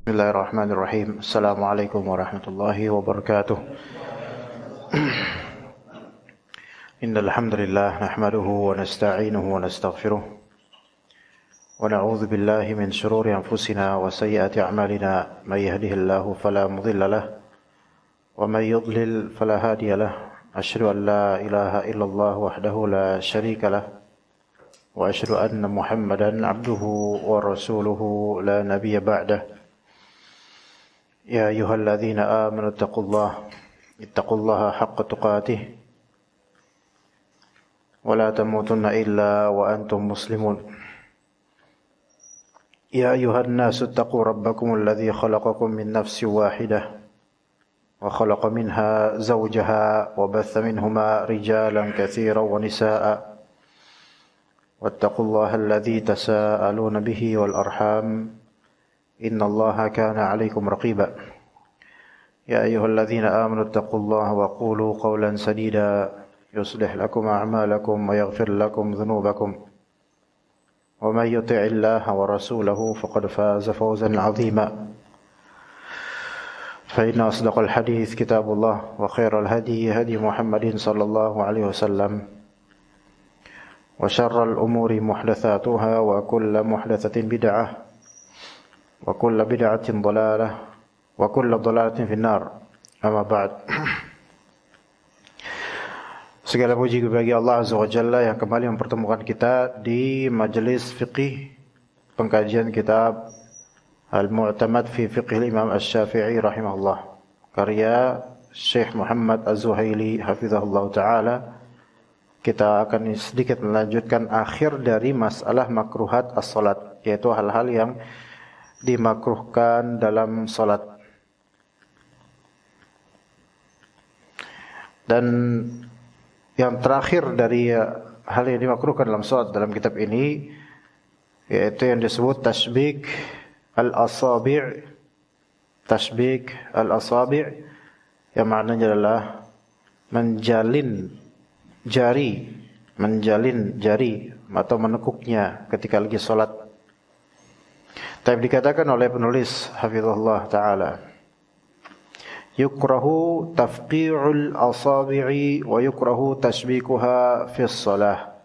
Bismillahirrahmanirrahim. Assalamualaikum warahmatullahi wabarakatuh. Innal hamdalillah nahmaduhu wa nasta'inuhu wa nastaghfiruh wa na'udzu billahi min shururi anfusina wa sayyiati a'malina may yahdihillahu fala mudilla lahu wa may yudlil fala hadiya lahu. Asyhadu an la ilaha illallah wahdahu la syarika lahu wa asyhadu anna Muhammadan 'abduhu wa rasuluhu la nabiyya ba'dahu. يا أيها الذين آمنوا اتقوا الله حق تقاته ولا تموتن إلا وأنتم مسلمون يا أيها الناس اتقوا ربكم الذي خلقكم من نفس واحدة وخلق منها زوجها وبث منهما رجالا كثيرا ونساء واتقوا الله الذي تساءلون به والأرحام إن الله كان عليكم رقيبا يا أيها الذين آمنوا اتقوا الله وقولوا قولا سديدا يصلح لكم أعمالكم ويغفر لكم ذنوبكم ومن يطع الله ورسوله فقد فاز فوزا عظيما فإن أصدق الحديث كتاب الله وخير الهدي هدي محمد صلى الله عليه وسلم وشر الأمور محدثاتها وكل محدثة بدعة وكل بدعة ضلالة وكل ضلالة في النار. Amma ba'd. Segala puji bagi Allah Azza wa Jalla yang kembali mempertemukan kita di majelis fiqih pengkajian kitab Al-Mu'tamad fi Fiqh Imam Asy-Syafi'i rahimahullah, karya Syekh Muhammad Az-Zuhaili hafizahullah taala. Kita akan sedikit melanjutkan akhir dari masalah makruhat as-salat, yaitu hal-hal yang dimakruhkan dalam salat. Dan yang terakhir dari hal yang dimakruhkan dalam salat dalam kitab ini yaitu yang disebut tasbik al-asabi'. Tasbik al-asabi' yang maknanya adalah menjalin jari atau menekuknya ketika lagi salat. Tapi dikatakan oleh penulis hafizahullah taala, yukrahu tafqi'ul asabi'i wa yukrahu tashbikuha fi shalah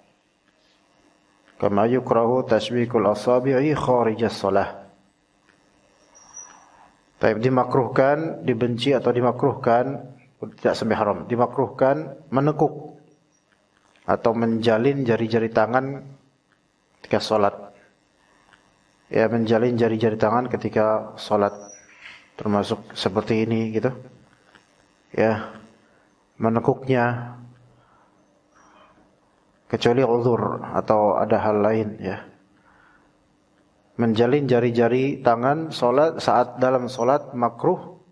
kama yukrahu tashbikul asabi'i kharij as-shalah. Tapi dimakruhkan, dibenci atau dimakruhkan, tidak sampai haram, dimakruhkan menekuk atau menjalin jari-jari tangan ketika salat. Ya, menjalin jari-jari tangan ketika salat, termasuk seperti ini gitu. Ya, menekuknya kecuali uzur atau ada hal lain ya. Menjalin jari-jari tangan salat saat dalam salat makruh,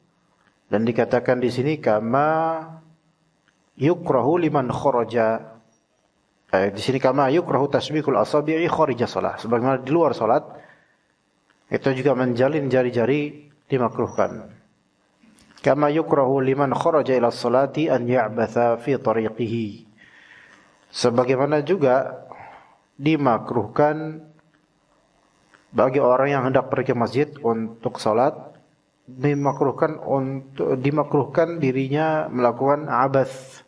dan dikatakan di sini kama yukrahu liman kharaja. Di sini kama yukrahu tasbikul asabi'i kharija shalah. Sebagaimana di luar salat itu juga menjalin jari-jari dimakruhkan. Kama yukrahu liman kharaja ila sholati an ya'batha fi tariqihi. Sebagaimana juga dimakruhkan bagi orang yang hendak pergi ke masjid untuk salat, dimakruhkan dirinya melakukan abath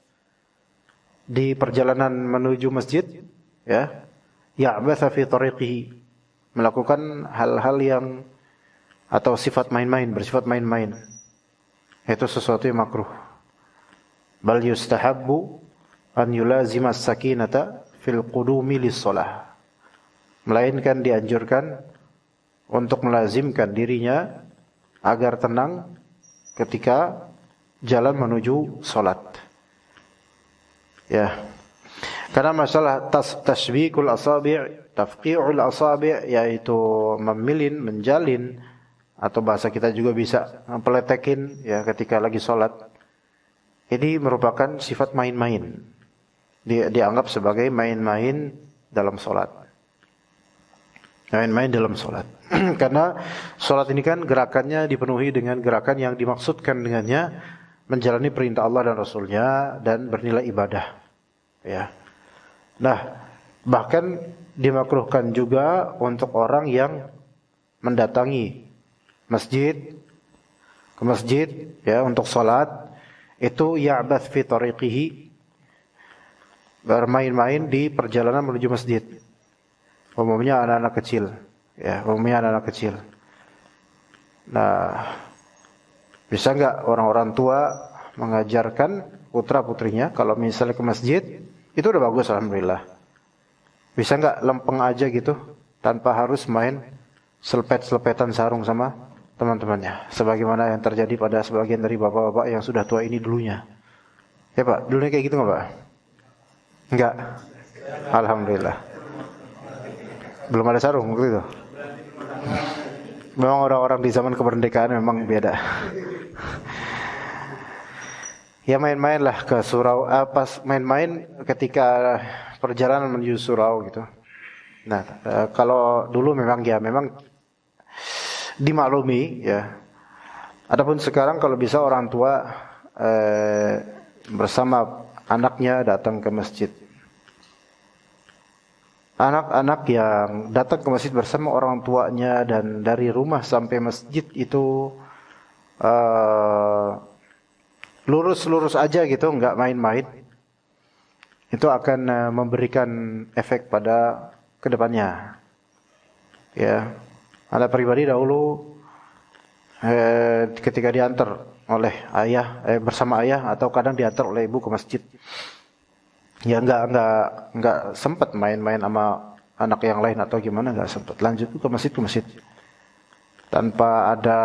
di perjalanan menuju masjid, ya. Ya'batha fi tariqihi, melakukan hal-hal yang atau sifat main-main, bersifat main-main. Itu sesuatu yang makruh. Bal yustahabbu an yulazima as-sakinata fil qudumi lis-shalah. Melainkan dianjurkan untuk melazimkan dirinya agar tenang ketika jalan menuju salat. Ya. Karena masalah tasbikul asabi', tafqi'ul asabi', yaitu memilin, menjalin, atau bahasa kita juga bisa peletekin ya ketika lagi salat. Ini merupakan sifat main-main. Dianggap sebagai main-main dalam salat. Main-main dalam salat. Karena salat ini kan gerakannya dipenuhi dengan gerakan yang dimaksudkan dengannya menjalani perintah Allah dan Rasulnya dan bernilai ibadah. Ya. Nah, bahkan dimakruhkan juga untuk orang yang mendatangi masjid, ke masjid ya untuk salat, itu ya'bath fi tariqihi, bermain-main di perjalanan menuju masjid. Umumnya anak-anak kecil, ya, umumnya anak-anak kecil. Nah, bisa nggak orang-orang tua mengajarkan putra-putrinya kalau misalnya ke masjid, itu udah bagus alhamdulillah. Bisa nggak lempeng aja gitu, tanpa harus main selepet-selepetan sarung sama teman-temannya, sebagaimana yang terjadi pada sebagian dari bapak-bapak yang sudah tua ini dulunya. Ya Pak, dulunya kayak gitu nggak Pak? Enggak. Alhamdulillah. Belum ada sarung waktu itu. Memang orang-orang di zaman kemerdekaan memang beda. Ya main-main lah ke surau, pas main-main ketika perjalanan menuju surau gitu. Nah, kalau dulu memang dimaklumi ya. Adapun sekarang kalau bisa orang tua bersama anaknya datang ke masjid. Anak-anak yang datang ke masjid bersama orang tuanya dan dari rumah sampai masjid itu lurus-lurus aja gitu, nggak main-main. Itu akan memberikan efek pada kedepannya. Ya, ada pribadi dahulu ketika diantar oleh ayah bersama ayah atau kadang diantar oleh ibu ke masjid. Ya nggak sempat main-main sama anak yang lain atau gimana, nggak sempat. Lanjut ke masjid tanpa ada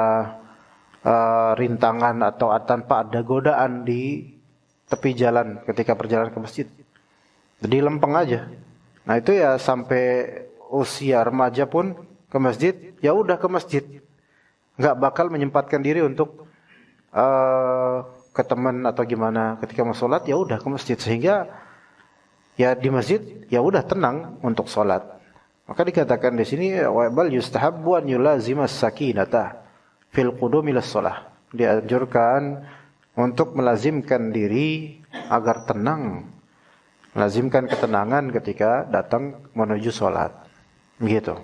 rintangan atau tanpa ada godaan di tepi jalan ketika perjalanan ke masjid. Jadi lempeng aja. Nah itu ya sampai usia remaja pun ke masjid, ya udah ke masjid. Nggak bakal menyempatkan diri untuk ke teman atau gimana. Ketika mau sholat ya udah ke masjid, sehingga ya di masjid ya udah tenang untuk sholat. Maka dikatakan di sini wa'bal yustahabbu an yulazimas sakinata fil qudumi lis shalah. Dianjurkan untuk melazimkan diri agar tenang, melazimkan ketenangan ketika datang menuju sholat. Begitu.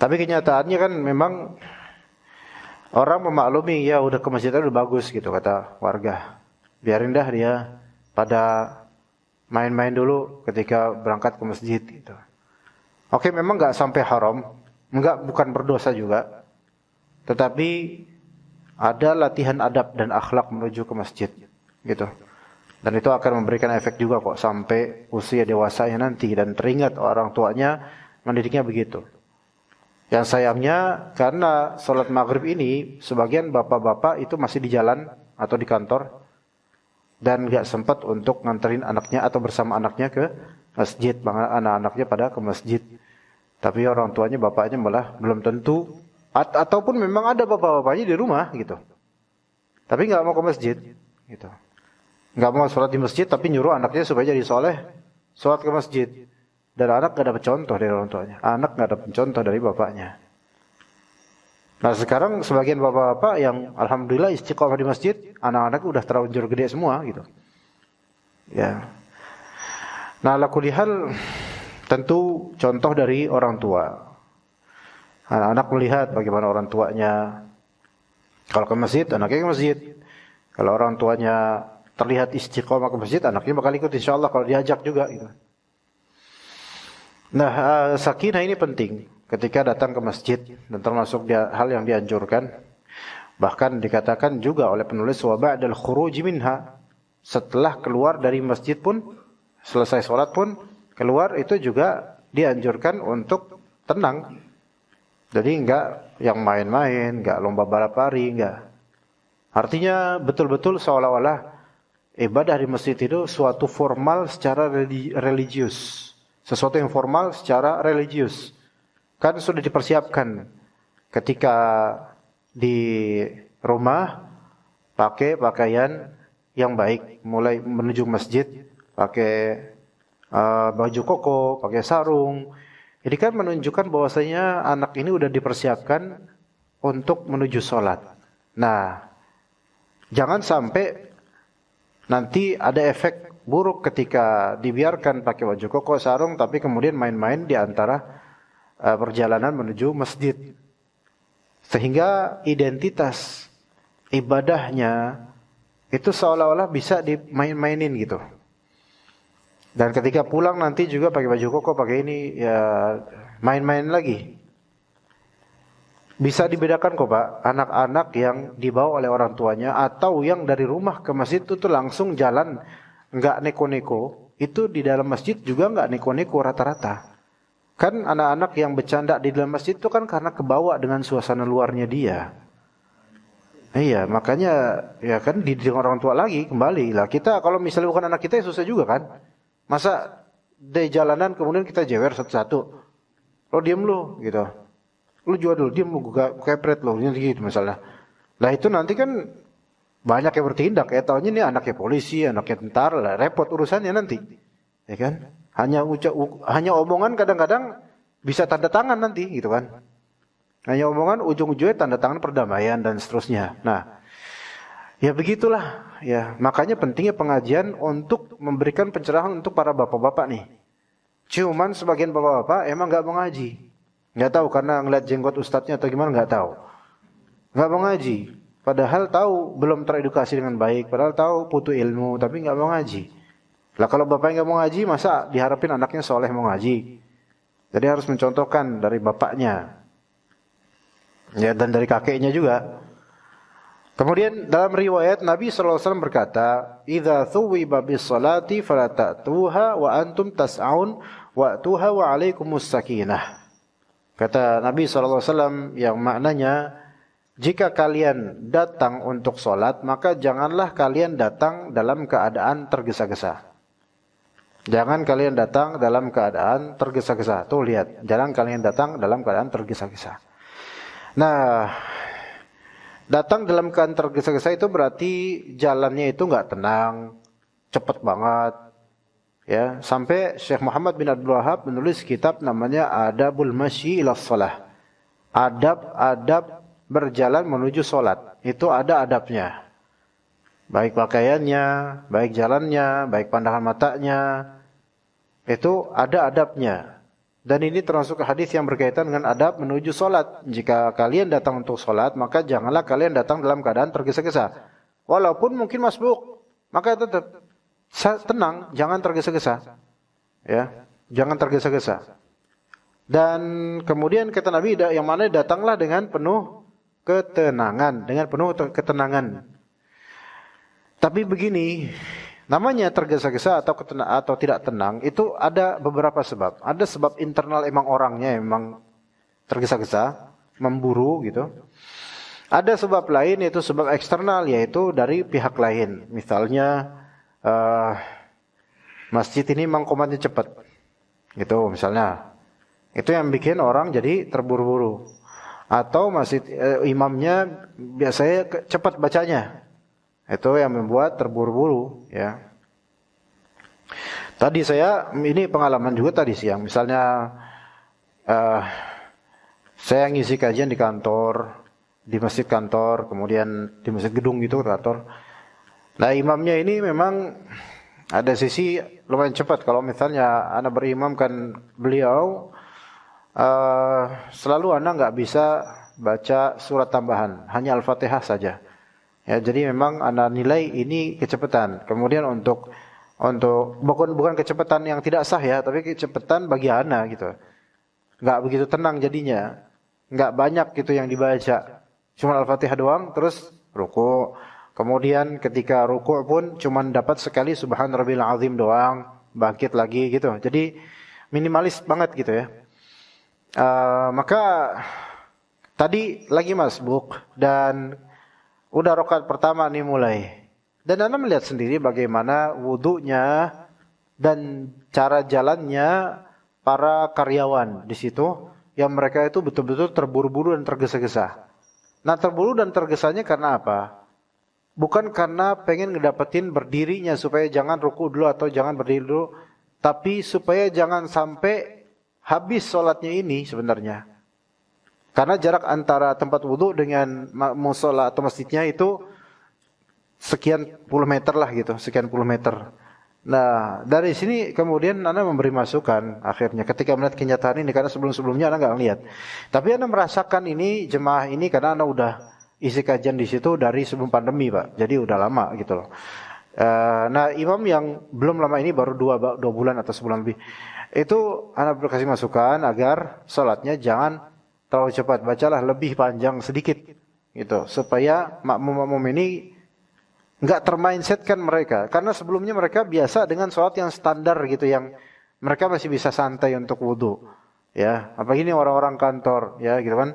Tapi kenyataannya kan memang orang memaklumi ya udah ke masjid udah bagus gitu kata warga. Biarin dah dia pada main-main dulu ketika berangkat ke masjid gitu. Oke, memang nggak sampai haram, bukan berdosa juga, tetapi ada latihan adab dan akhlak menuju ke masjid gitu. Dan itu akan memberikan efek juga kok sampai usia dewasanya nanti, dan teringat orang tuanya mendidiknya begitu. Yang sayangnya karena sholat maghrib ini sebagian bapak-bapak itu masih di jalan atau di kantor dan nggak sempat untuk nganterin anaknya atau bersama anaknya ke masjid, anak-anaknya pada ke masjid. Tapi orang tuanya, bapaknya malah belum tentu, ataupun memang ada bapak-bapaknya di rumah gitu. Tapi nggak mau ke masjid gitu. Nggak mau sholat di masjid tapi nyuruh anaknya supaya jadi soleh, sholat ke masjid. Dan anak nggak dapat contoh dari orang tuanya. Anak nggak dapat contoh dari bapaknya. Nah sekarang sebagian bapak-bapak yang alhamdulillah istiqomah di masjid, anak-anak udah terlanjur gede semua gitu. Ya. Nah ala kulli hal tentu contoh dari orang tua. Anak-anak melihat bagaimana orang tuanya. Kalau ke masjid, anaknya ke masjid. Kalau orang tuanya terlihat istiqomah ke masjid, anaknya bakal ikut insyaallah kalau diajak juga gitu. Nah, sakinah ini penting ketika datang ke masjid dan termasuk hal yang dianjurkan. Bahkan dikatakan juga oleh penulis wa ba'dal khuruj minha, setelah keluar dari masjid pun, selesai sholat pun keluar, itu juga dianjurkan untuk tenang. Jadi enggak yang main-main, enggak lomba balap lari, enggak. Artinya betul-betul seolah-olah ibadah di masjid itu suatu formal secara religius. Sesuatu yang formal secara religius. Kan sudah dipersiapkan ketika di rumah pakai pakaian yang baik, mulai menuju masjid pakai baju koko, pakai sarung. Jadi kan menunjukkan bahwasanya anak ini udah dipersiapkan untuk menuju sholat. Nah, jangan sampai nanti ada efek buruk ketika dibiarkan pakai baju koko, sarung, tapi kemudian main-main di antara perjalanan menuju masjid. Sehingga identitas ibadahnya itu seolah-olah bisa dimain-mainin gitu. Dan ketika pulang nanti juga pakai baju koko, pakai ini, ya main-main lagi. Bisa dibedakan kok Pak, anak-anak yang dibawa oleh orang tuanya atau yang dari rumah ke masjid itu tuh langsung jalan, nggak neko-neko. Itu di dalam masjid juga nggak neko-neko rata-rata. Kan anak-anak yang bercanda di dalam masjid itu kan karena kebawa dengan suasana luarnya dia. Iya, makanya ya kan dididik orang tua lagi kembali lah. Kita kalau misalnya bukan anak kita ya susah juga kan. Masa di jalanan kemudian kita jewer satu-satu. Lo diem lo gitu. Lo jual dulu, diem gak kepret lo gitu misalnya. Lah itu nanti kan banyak yang bertindak ya. Taunya ini anaknya polisi, anaknya tentara lah, repot urusannya nanti. Ya kan? Hanya omongan kadang-kadang bisa tanda tangan nanti gitu kan. Hanya omongan ujung-ujungnya tanda tangan perdamaian dan seterusnya. Nah, ya begitulah ya. Makanya pentingnya pengajian untuk memberikan pencerahan untuk para bapak-bapak nih. Cuman sebagian bapak-bapak emang nggak mau ngaji. Nggak tahu karena ngeliat jenggot ustadznya atau gimana nggak tahu. Nggak mau ngaji. Padahal tahu belum teredukasi dengan baik. Padahal tahu butuh ilmu tapi nggak mau ngaji. Lah kalau bapaknya nggak mau ngaji masa diharapin anaknya soleh mau ngaji. Jadi harus mencontohkan dari bapaknya. Ya dan dari kakeknya juga. Kemudian dalam riwayat Nabi SAW berkata, "Idza thuwiba bis-salati fala ta'tuha wa antum tas'aun wa tuha wa 'alaikumus sakinah." Kata Nabi SAW yang maknanya, jika kalian datang untuk sholat, maka janganlah kalian datang dalam keadaan tergesa-gesa. Jangan kalian datang dalam keadaan tergesa-gesa. Tuh lihat, jangan kalian datang dalam keadaan tergesa-gesa. Nah, datang dalam keadaan tergesa-gesa itu berarti jalannya itu nggak tenang, cepat banget. Ya, sampai Syekh Muhammad bin Abdul Wahab menulis kitab namanya Adabul Masyi ila Shalah. Adab-adab berjalan menuju salat. Itu ada adabnya. Baik pakaiannya, baik jalannya, baik pandangan matanya. Itu ada adabnya. Dan ini termasuk hadis yang berkaitan dengan adab menuju salat. Jika kalian datang untuk salat, maka janganlah kalian datang dalam keadaan tergesa-gesa. Walaupun mungkin masbuk, maka tetap tenang, jangan tergesa-gesa. Ya, jangan tergesa-gesa. Dan kemudian kata Nabi yang mana datanglah dengan penuh ketenangan, dengan penuh ketenangan. Tapi begini, namanya tergesa-gesa atau tidak tenang itu ada beberapa sebab. Ada sebab internal emang orangnya emang tergesa-gesa, memburu gitu. Ada sebab lain yaitu sebab eksternal yaitu dari pihak lain. Misalnya masjid ini memang komatnya cepat. Gitu misalnya. Itu yang bikin orang jadi terburu-buru. Atau masjid imamnya biasanya cepat bacanya. Itu yang membuat terburu-buru ya. Tadi ini pengalaman juga tadi siang. Misalnya saya ngisi kajian di kantor, di masjid kantor, kemudian di masjid gedung gitu kantor. Nah imamnya ini memang ada sisi lumayan cepat. Kalau misalnya anak berimamkan beliau, selalu anak nggak bisa baca surat tambahan, hanya Al-Fatihah saja. Ya, jadi memang anak nilai ini kecepatan. Kemudian untuk bukan kecepatan yang tidak sah ya, tapi kecepatan bagi anak gitu. Nggak begitu tenang jadinya, nggak banyak gitu yang dibaca. Cuma Al-Fatihah doang, terus ruku. Kemudian ketika ruku pun cuma dapat sekali Subhan Rabbil Azim doang, bangkit lagi gitu. Jadi minimalis banget gitu ya. Maka tadi lagi masbuk dan udah rakaat pertama nih mulai. Dan Anda melihat sendiri bagaimana wudunya dan cara jalannya para karyawan di situ yang mereka itu betul-betul terburu-buru dan tergesa-gesa. Nah, terburu dan tergesanya karena apa? Bukan karena pengen ngedapetin berdirinya supaya jangan ruku dulu atau jangan berdiri dulu, tapi supaya jangan sampai habis sholatnya ini sebenarnya. Karena jarak antara tempat wudu dengan musola atau masjidnya itu sekian puluh meter lah gitu, sekian puluh meter. Nah, dari sini kemudian Anda memberi masukan akhirnya ketika melihat kenyataan ini, karena sebelum-sebelumnya Anda nggak lihat. Tapi Anda merasakan ini jemaah ini karena Anda udah isi kajian di situ dari sebelum pandemi, Pak. Jadi udah lama gitu loh. Nah, imam yang belum lama ini baru dua bulan atau sebulan lebih. Itu Anda berkasih masukan agar sholatnya jangan terlalu cepat. Bacalah lebih panjang sedikit gitu supaya makmum-makmum ini nggak termindsetkan mereka, karena sebelumnya mereka biasa dengan sholat yang standar gitu, yang mereka masih bisa santai untuk wudhu, ya. Apalagi ini orang-orang kantor, ya gitu kan.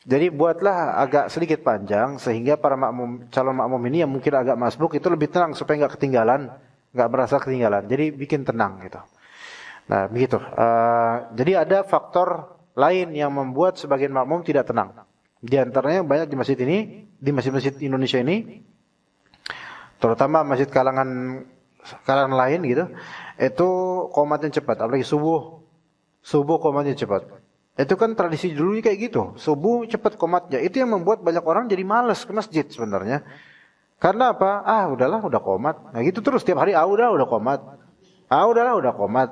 Jadi buatlah agak sedikit panjang sehingga para makmum, calon makmum ini yang mungkin agak masbuk itu lebih tenang supaya nggak ketinggalan, nggak merasa ketinggalan. Jadi bikin tenang gitu. Nah begitu. Jadi ada faktor lain yang membuat sebagian makmum tidak tenang. Di antaranya banyak di masjid ini, di masjid-masjid Indonesia ini, terutama masjid kalangan lain gitu, itu qomatnya cepat, apalagi subuh qomatnya cepat. Itu kan tradisi dulu kayak gitu, subuh cepat qomatnya. Itu yang membuat banyak orang jadi malas ke masjid sebenarnya. Karena apa? Udahlah, udah qomat. Nah gitu terus tiap hari, udah qomat. Udahlah, udah qomat.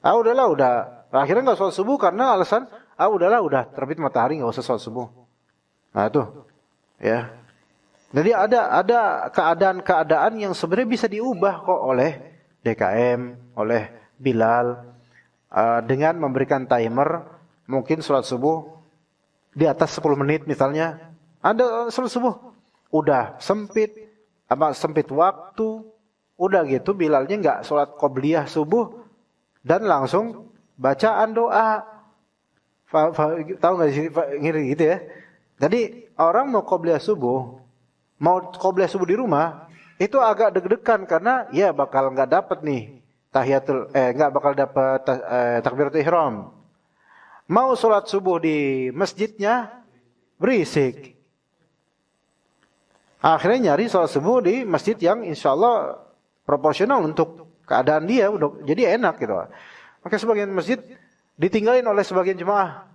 Udahlah, udah. Akhirnya nggak sholat subuh karena alasan, udahlah, udah terbit matahari, nggak usah sholat subuh. Nah itu, ya. Jadi ada keadaan-keadaan yang sebenarnya bisa diubah kok oleh DKM, oleh Bilal, dengan memberikan timer, mungkin sholat subuh di atas 10 menit misalnya. Ada sholat subuh, udah sempit waktu, udah gitu Bilalnya nggak sholat qobliyah subuh dan langsung bacaan doa. Tahu nggak sih ngiri gitu ya? Jadi orang mau qobliyah subuh, mau qobliyah subuh di rumah itu agak deg-degan karena ya bakal nggak dapat nih nggak bakal dapat takbiratul ihram. Mau sholat subuh di masjidnya berisik. Akhirnya nyari sholat subuh di masjid yang insya Allah proporsional untuk keadaan dia, udah jadi enak gitu. Maka sebagian masjid ditinggalin oleh sebagian jemaah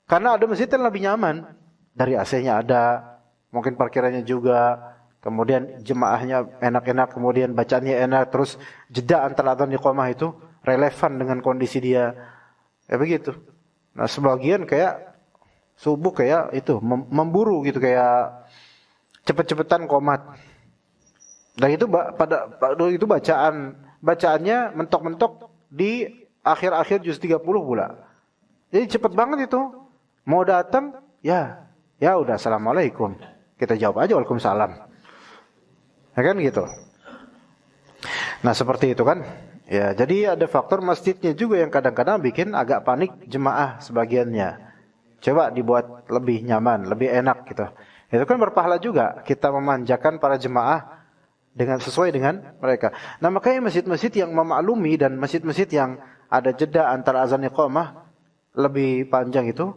karena ada masjid yang lebih nyaman, dari AC-nya ada. Mungkin parkirannya juga, kemudian jemaahnya enak-enak, kemudian bacaannya enak, terus jeda antara adzan iqamah itu relevan dengan kondisi dia. Ya begitu. Nah, sebagian kayak subuh kayak itu memburu gitu, kayak cepet-cepetan qomat. Dan itu itu bacaannya mentok-mentok di akhir-akhir juz 30 pula. Jadi cepet banget itu. Mau datang, ya udah assalamualaikum. Kita jawab aja waalaikumsalam. Ya kan gitu. Nah seperti itu kan. Ya, jadi ada faktor masjidnya juga yang kadang-kadang bikin agak panik jemaah sebagiannya. Coba dibuat lebih nyaman, lebih enak gitu. Itu kan berpahala juga kita memanjakan para jemaah dengan sesuai dengan mereka. Nah makanya masjid-masjid yang memaklumi dan masjid-masjid yang ada jeda antara azan iqamah lebih panjang itu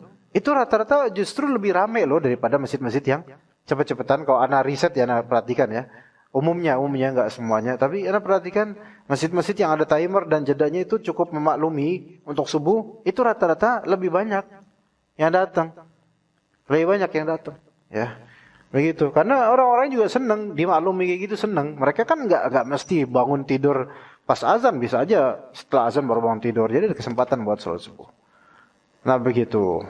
rata-rata justru lebih ramai loh daripada masjid-masjid yang cepet-cepetan. Kalau anak riset ya, anak perhatikan ya. Umumnya nggak semuanya. Tapi anak perhatikan masjid-masjid yang ada timer dan jedanya itu cukup memaklumi untuk subuh. Itu rata-rata lebih banyak yang datang. Lebih banyak yang datang. Ya, begitu. Karena orang-orang juga senang dimaklumi kayak gitu, senang. Mereka kan nggak mesti bangun tidur pas azan, bisa aja setelah azan baru bangun tidur. Jadi ada kesempatan buat sholat subuh. Nah begitu.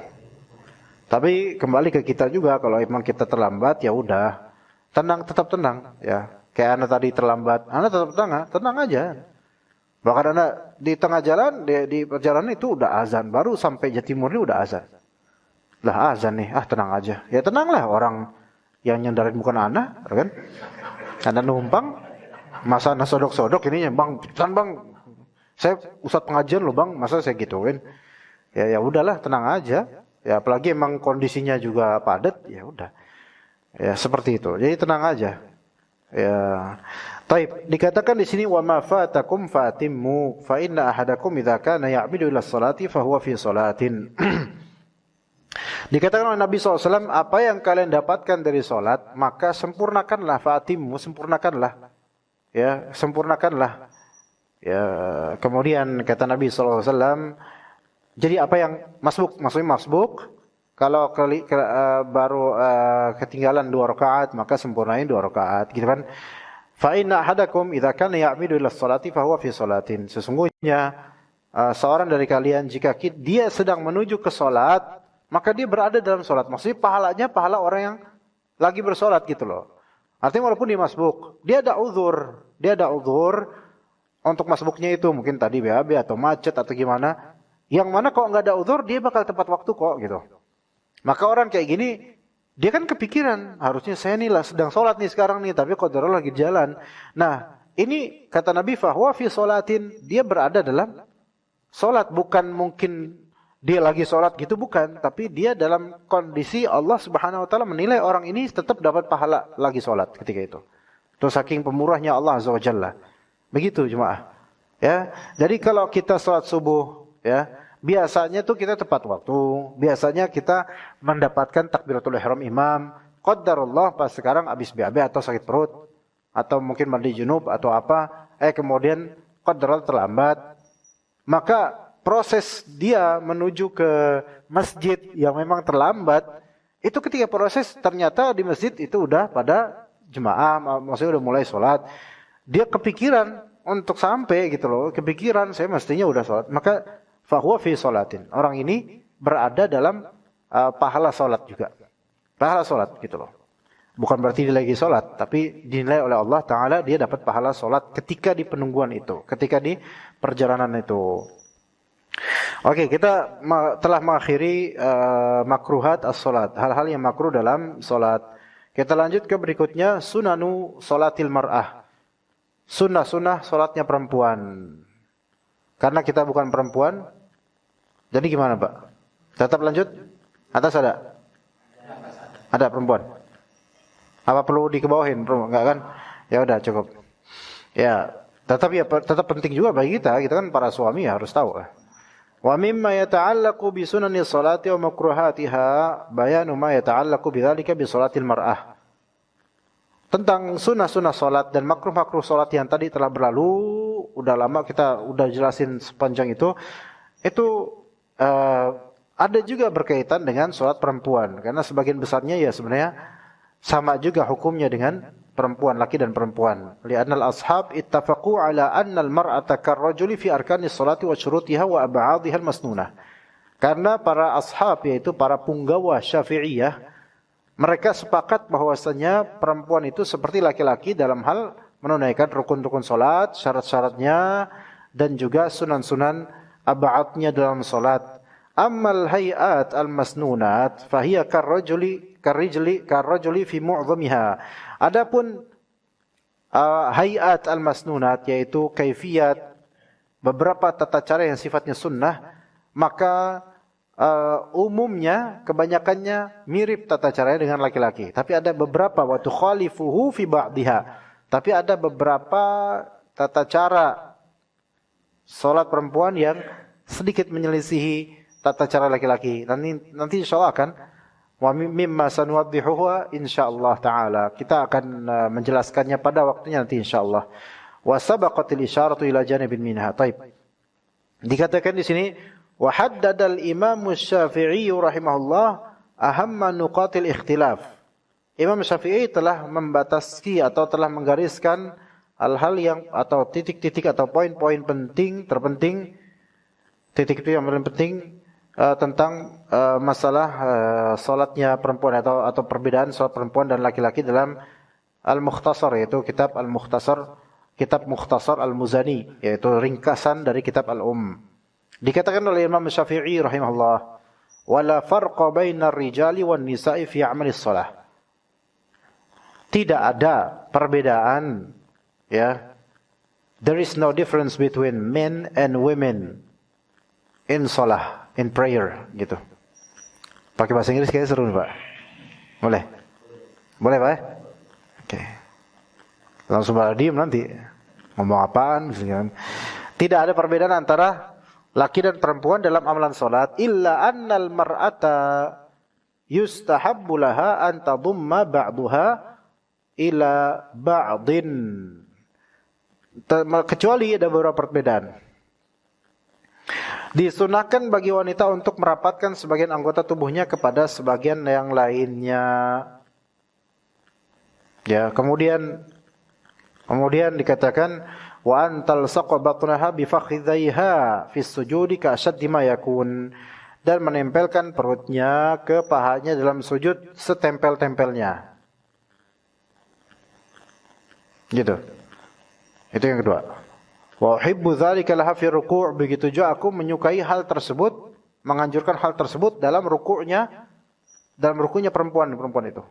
Tapi kembali ke kita juga, kalau emang kita terlambat ya udah, tetap tenang ya. Kayak Anda tadi terlambat, Anda tetap tenang aja. Bahkan Anda di tengah jalan, di perjalanan itu udah azan, baru sampai Jatimur ini udah azan. Lah azan nih, tenang aja. Ya tenanglah, orang yang nyandarin bukan Anda, kan? Anda numpang, masa Anda sodok-sodok ininya, bang, saya ustadz pengajian loh bang, masa saya gituin? Ya udahlah, tenang aja. Ya apalagi emang kondisinya juga padat, ya udah. Ya seperti itu. Jadi tenang aja. Ya. Taib, dikatakan di sini wa ma fatakum fatimmu fa inna ahadakum idza kana ya'midu ila sholati fa huwa fi sholatin. Dikatakan oleh Nabi SAW, apa yang kalian dapatkan dari sholat, maka sempurnakanlah, fatimmu, sempurnakanlah. Ya, sempurnakanlah. Ya, kemudian kata Nabi SAW, jadi apa yang maksudnya masbuk, kalau baru ketinggalan 2 rakaat maka sempurnain 2 rakaat, gitu kan. Fa inna ahadakum idza kana ya'midu ila sholati fa huwa fi sholatin. Sesungguhnya seorang dari kalian jika dia sedang menuju ke salat, maka dia berada dalam salat. Maksudnya pahalanya pahala orang yang lagi bersalat gitu loh. Artinya walaupun dia masbuk, dia ada uzur untuk masbuknya itu mungkin tadi BAB atau macet atau gimana. Yang mana kalau nggak ada uzur dia bakal tepat waktu kok gitu. Maka orang kayak gini dia kan kepikiran, harusnya saya nih lah sedang sholat nih sekarang nih, tapi qadarullah lagi jalan. Nah, ini kata Nabi fahuwa fi sholatin, dia berada dalam sholat, bukan mungkin dia lagi sholat gitu, bukan, tapi dia dalam kondisi Allah Subhanahu wa taala menilai orang ini tetap dapat pahala lagi sholat ketika itu. Itu saking pemurahnya Allah Azza wa Jalla. Begitu jemaah. Ya. Jadi kalau kita sholat subuh, ya, biasanya tuh kita tepat waktu. Biasanya kita mendapatkan takbiratul ihram imam. Qadarullah pas sekarang habis BAB atau sakit perut atau mungkin mandi junub atau apa, kemudian qadarullah terlambat. Maka proses dia menuju ke masjid yang memang terlambat, itu ketika proses ternyata di masjid itu udah pada jemaah, maksudnya udah mulai sholat. Dia kepikiran untuk sampai gitu loh, kepikiran saya mestinya udah sholat. Maka fahuwa fi sholatin. Orang ini berada dalam pahala sholat juga. Pahala sholat gitu loh. Bukan berarti dia lagi sholat, tapi dinilai oleh Allah Ta'ala dia dapat pahala sholat ketika di penungguan itu. Ketika di perjalanan itu. Oke, kita telah mengakhiri makruhat as-sholat. Hal-hal yang makruh dalam sholat. Kita lanjut ke berikutnya. Sunanu sholatil mar'ah. Sunnah-sunnah sholatnya perempuan. Karena kita bukan perempuan, jadi gimana Pak? Tetap lanjut? Atas ada? Ada perempuan? Apa perlu dikebawahin? Enggak kan? Ya udah cukup. Ya, tetap penting juga bagi kita. Kita kan para suami ya harus tahu. Wa mimma yata'allaqu bi sunani sholati wa makruhatiha bayanu ma yata'allaqu bidzalika bi sholatil mar'ah. Tentang sunnah-sunnah sholat dan makruh-makruh sholat yang tadi telah berlalu, udah lama kita udah jelasin sepanjang itu ada juga berkaitan dengan sholat perempuan. Karena sebagian besarnya ya sebenarnya sama juga hukumnya dengan perempuan, laki dan perempuan. Li'annal ashab ittafaqu ala annal mar'ata karrajuli fi arkanis sholati wa syurutiha wa ab'adhiha al-masnunah. Karena para ashab yaitu para punggawa Syafi'iyah, mereka sepakat bahwasanya perempuan itu seperti laki-laki dalam hal menunaikan rukun-rukun salat, syarat-syaratnya dan juga sunan-sunan ab'adnya dalam salat. Ammal hayat al-masnunat fahiya karrajuli fi mu'dhamiha. Adapun hayat al-masnunat yaitu kaifiyat beberapa tata cara yang sifatnya sunnah, maka umumnya kebanyakannya mirip tata caranya dengan laki-laki, tapi ada beberapa wa tukhalifuhu fi ba'dihha. Tapi ada beberapa tata cara salat perempuan yang sedikit menyelisihi tata cara laki-laki. Nanti insyaallah akan wa mimma sanuwaddihuhu insyaallah taala. Kita akan menjelaskannya pada waktunya nanti insyaallah. Wa sabaqatil isyaratu ila janibin minha. Baik. Dikatakan di sini wa haddada al-Imam Syafi'i rahimahullah ahamma nuqatil ikhtilaf. Imam Syafi'i telah membatasi atau telah menggariskan hal-hal yang atau titik-titik atau poin-poin penting terpenting, titik-titik yang paling penting tentang masalah salatnya perempuan atau perbedaan salat perempuan dan laki-laki dalam Al-Mukhtasar, yaitu kitab Al-Mukhtasar, kitab Mukhtasar Al-Muzani, yaitu ringkasan dari kitab Dikatakan oleh Imam Syafi'i rahimahullah, wala farqa bainar rijali wan nisa'i fi amalis shalah. Tidak ada perbedaan, ya. There is no difference between men and women in salah, in prayer, gitu. Pakai bahasa Inggris kayaknya seru nih, Pak. Boleh? Boleh, Pak? Oke. Langsung pada diem nanti. Ngomong apaan? Tidak ada perbedaan antara laki dan perempuan dalam amalan salat, illa annal mar'ata yustahabbu laha an tadumma ba'daha ila ba'din. Kecuali ada beberapa perbedaan. Disunahkan bagi wanita untuk merapatkan sebagian anggota tubuhnya kepada sebagian yang lainnya. Ya, kemudian Kemudian dikatakan wa antal saqabatnaha bi fakhidhaiha fi sujudi ka ashaddi ma yakun, dan menempelkan perutnya ke pahanya dalam sujud setempel-tempelnya. Gitu. Itu yang kedua. Wa uhibbu dzalika laha fi ruku', begitu juga aku menyukai hal tersebut, menganjurkan hal tersebut dalam ruku'nya perempuan itu.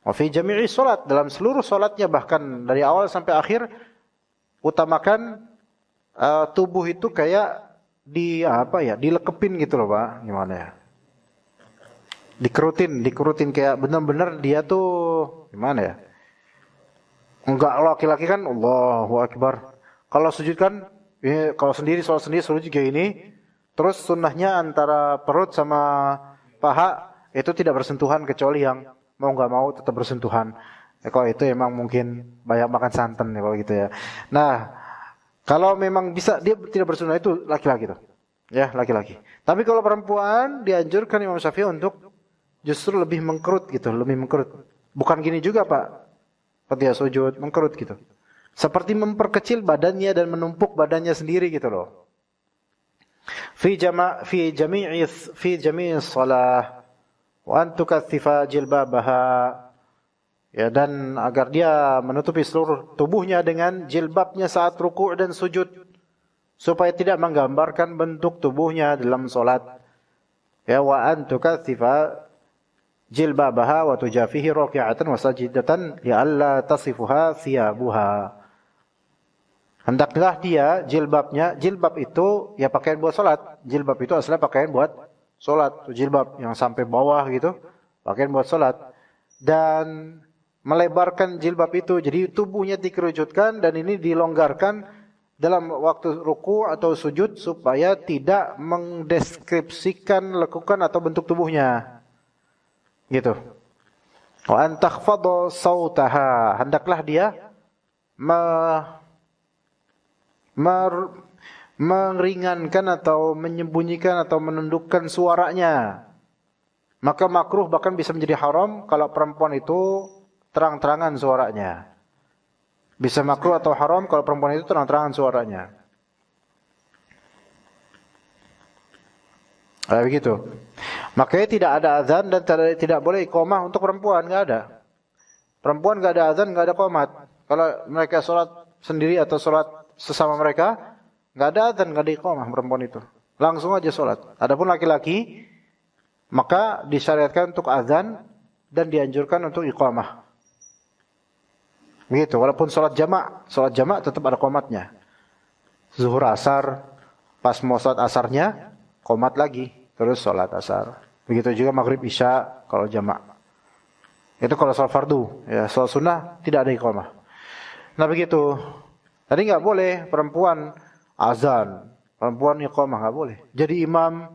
Wa fi jami'i salat, dalam seluruh salatnya, bahkan dari awal sampai akhir utamakan tubuh itu kayak dilekepin gitu loh, Pak. Gimana ya? Dikerutin kayak benar-benar dia tuh gimana ya? Enggak, laki-laki kan Allahu Akbar. Kalau sujud kan kalau sholat sendiri sujud kayak ini. Terus sunnahnya antara perut sama paha itu tidak bersentuhan, kecuali yang mau nggak mau tetap bersentuhan. Kalau itu emang mungkin banyak makan santan ya kalau gitu ya. Nah, kalau memang bisa dia tidak bersentuhan itu laki-laki tuh. Ya, laki-laki. Tapi kalau perempuan dianjurkan Imam Syafi'i untuk justru lebih mengkerut gitu, lebih mengkerut. Bukan gini juga, Pak. Ketika sujud mengkerut gitu. Seperti memperkecil badannya dan menumpuk badannya sendiri gitu loh. Fi jami'i shalah wa an tukaththifa jilbabaha, ya, dan agar dia menutupi seluruh tubuhnya dengan jilbabnya saat ruku' dan sujud, supaya tidak menggambarkan bentuk tubuhnya dalam salat. Ya, wa an tukaththifa jilbabaha wa tujafihi raki'atan wa sajidatan ya alla tasifuha thiyabuha. Hendaklah dia jilbab itu ya pakaian buat salat. Jilbab itu aslinya pakaian buat salat, jilbab yang sampai bawah gitu, pakaian buat salat. Dan melebarkan jilbab itu, jadi tubuhnya dikerucutkan dan ini dilonggarkan dalam waktu ruku atau sujud supaya tidak mendeskripsikan lekukan atau bentuk tubuhnya. Gitu. Wa an takhfadha sautaha, hendaklah dia meringankan atau menyembunyikan atau menundukkan suaranya. Maka makruh bahkan bisa menjadi haram kalau perempuan itu terang-terangan suaranya. Bisa makruh atau haram kalau perempuan itu terang-terangan suaranya. Begitu. Makanya tidak ada azan dan tidak boleh iqamah untuk perempuan, enggak ada. Perempuan enggak ada azan, enggak ada qomat. Kalau mereka salat sendiri atau salat sesama mereka, enggak ada azan, enggak ada iqamah perempuan itu. Langsung aja salat. Adapun laki-laki maka disyariatkan untuk azan dan dianjurkan untuk iqamah. Begitu, walaupun salat jamak tetap ada qomatnya. Zuhur asar, pas mau salat asarnya qomat lagi, terus salat asar. Begitu juga maghrib isya kalau jamak. Itu kalau salat fardu, ya salat sunnah tidak ada iqamah. Nah begitu. Tadi enggak boleh perempuan azan, perempuan iqamah enggak boleh. Jadi imam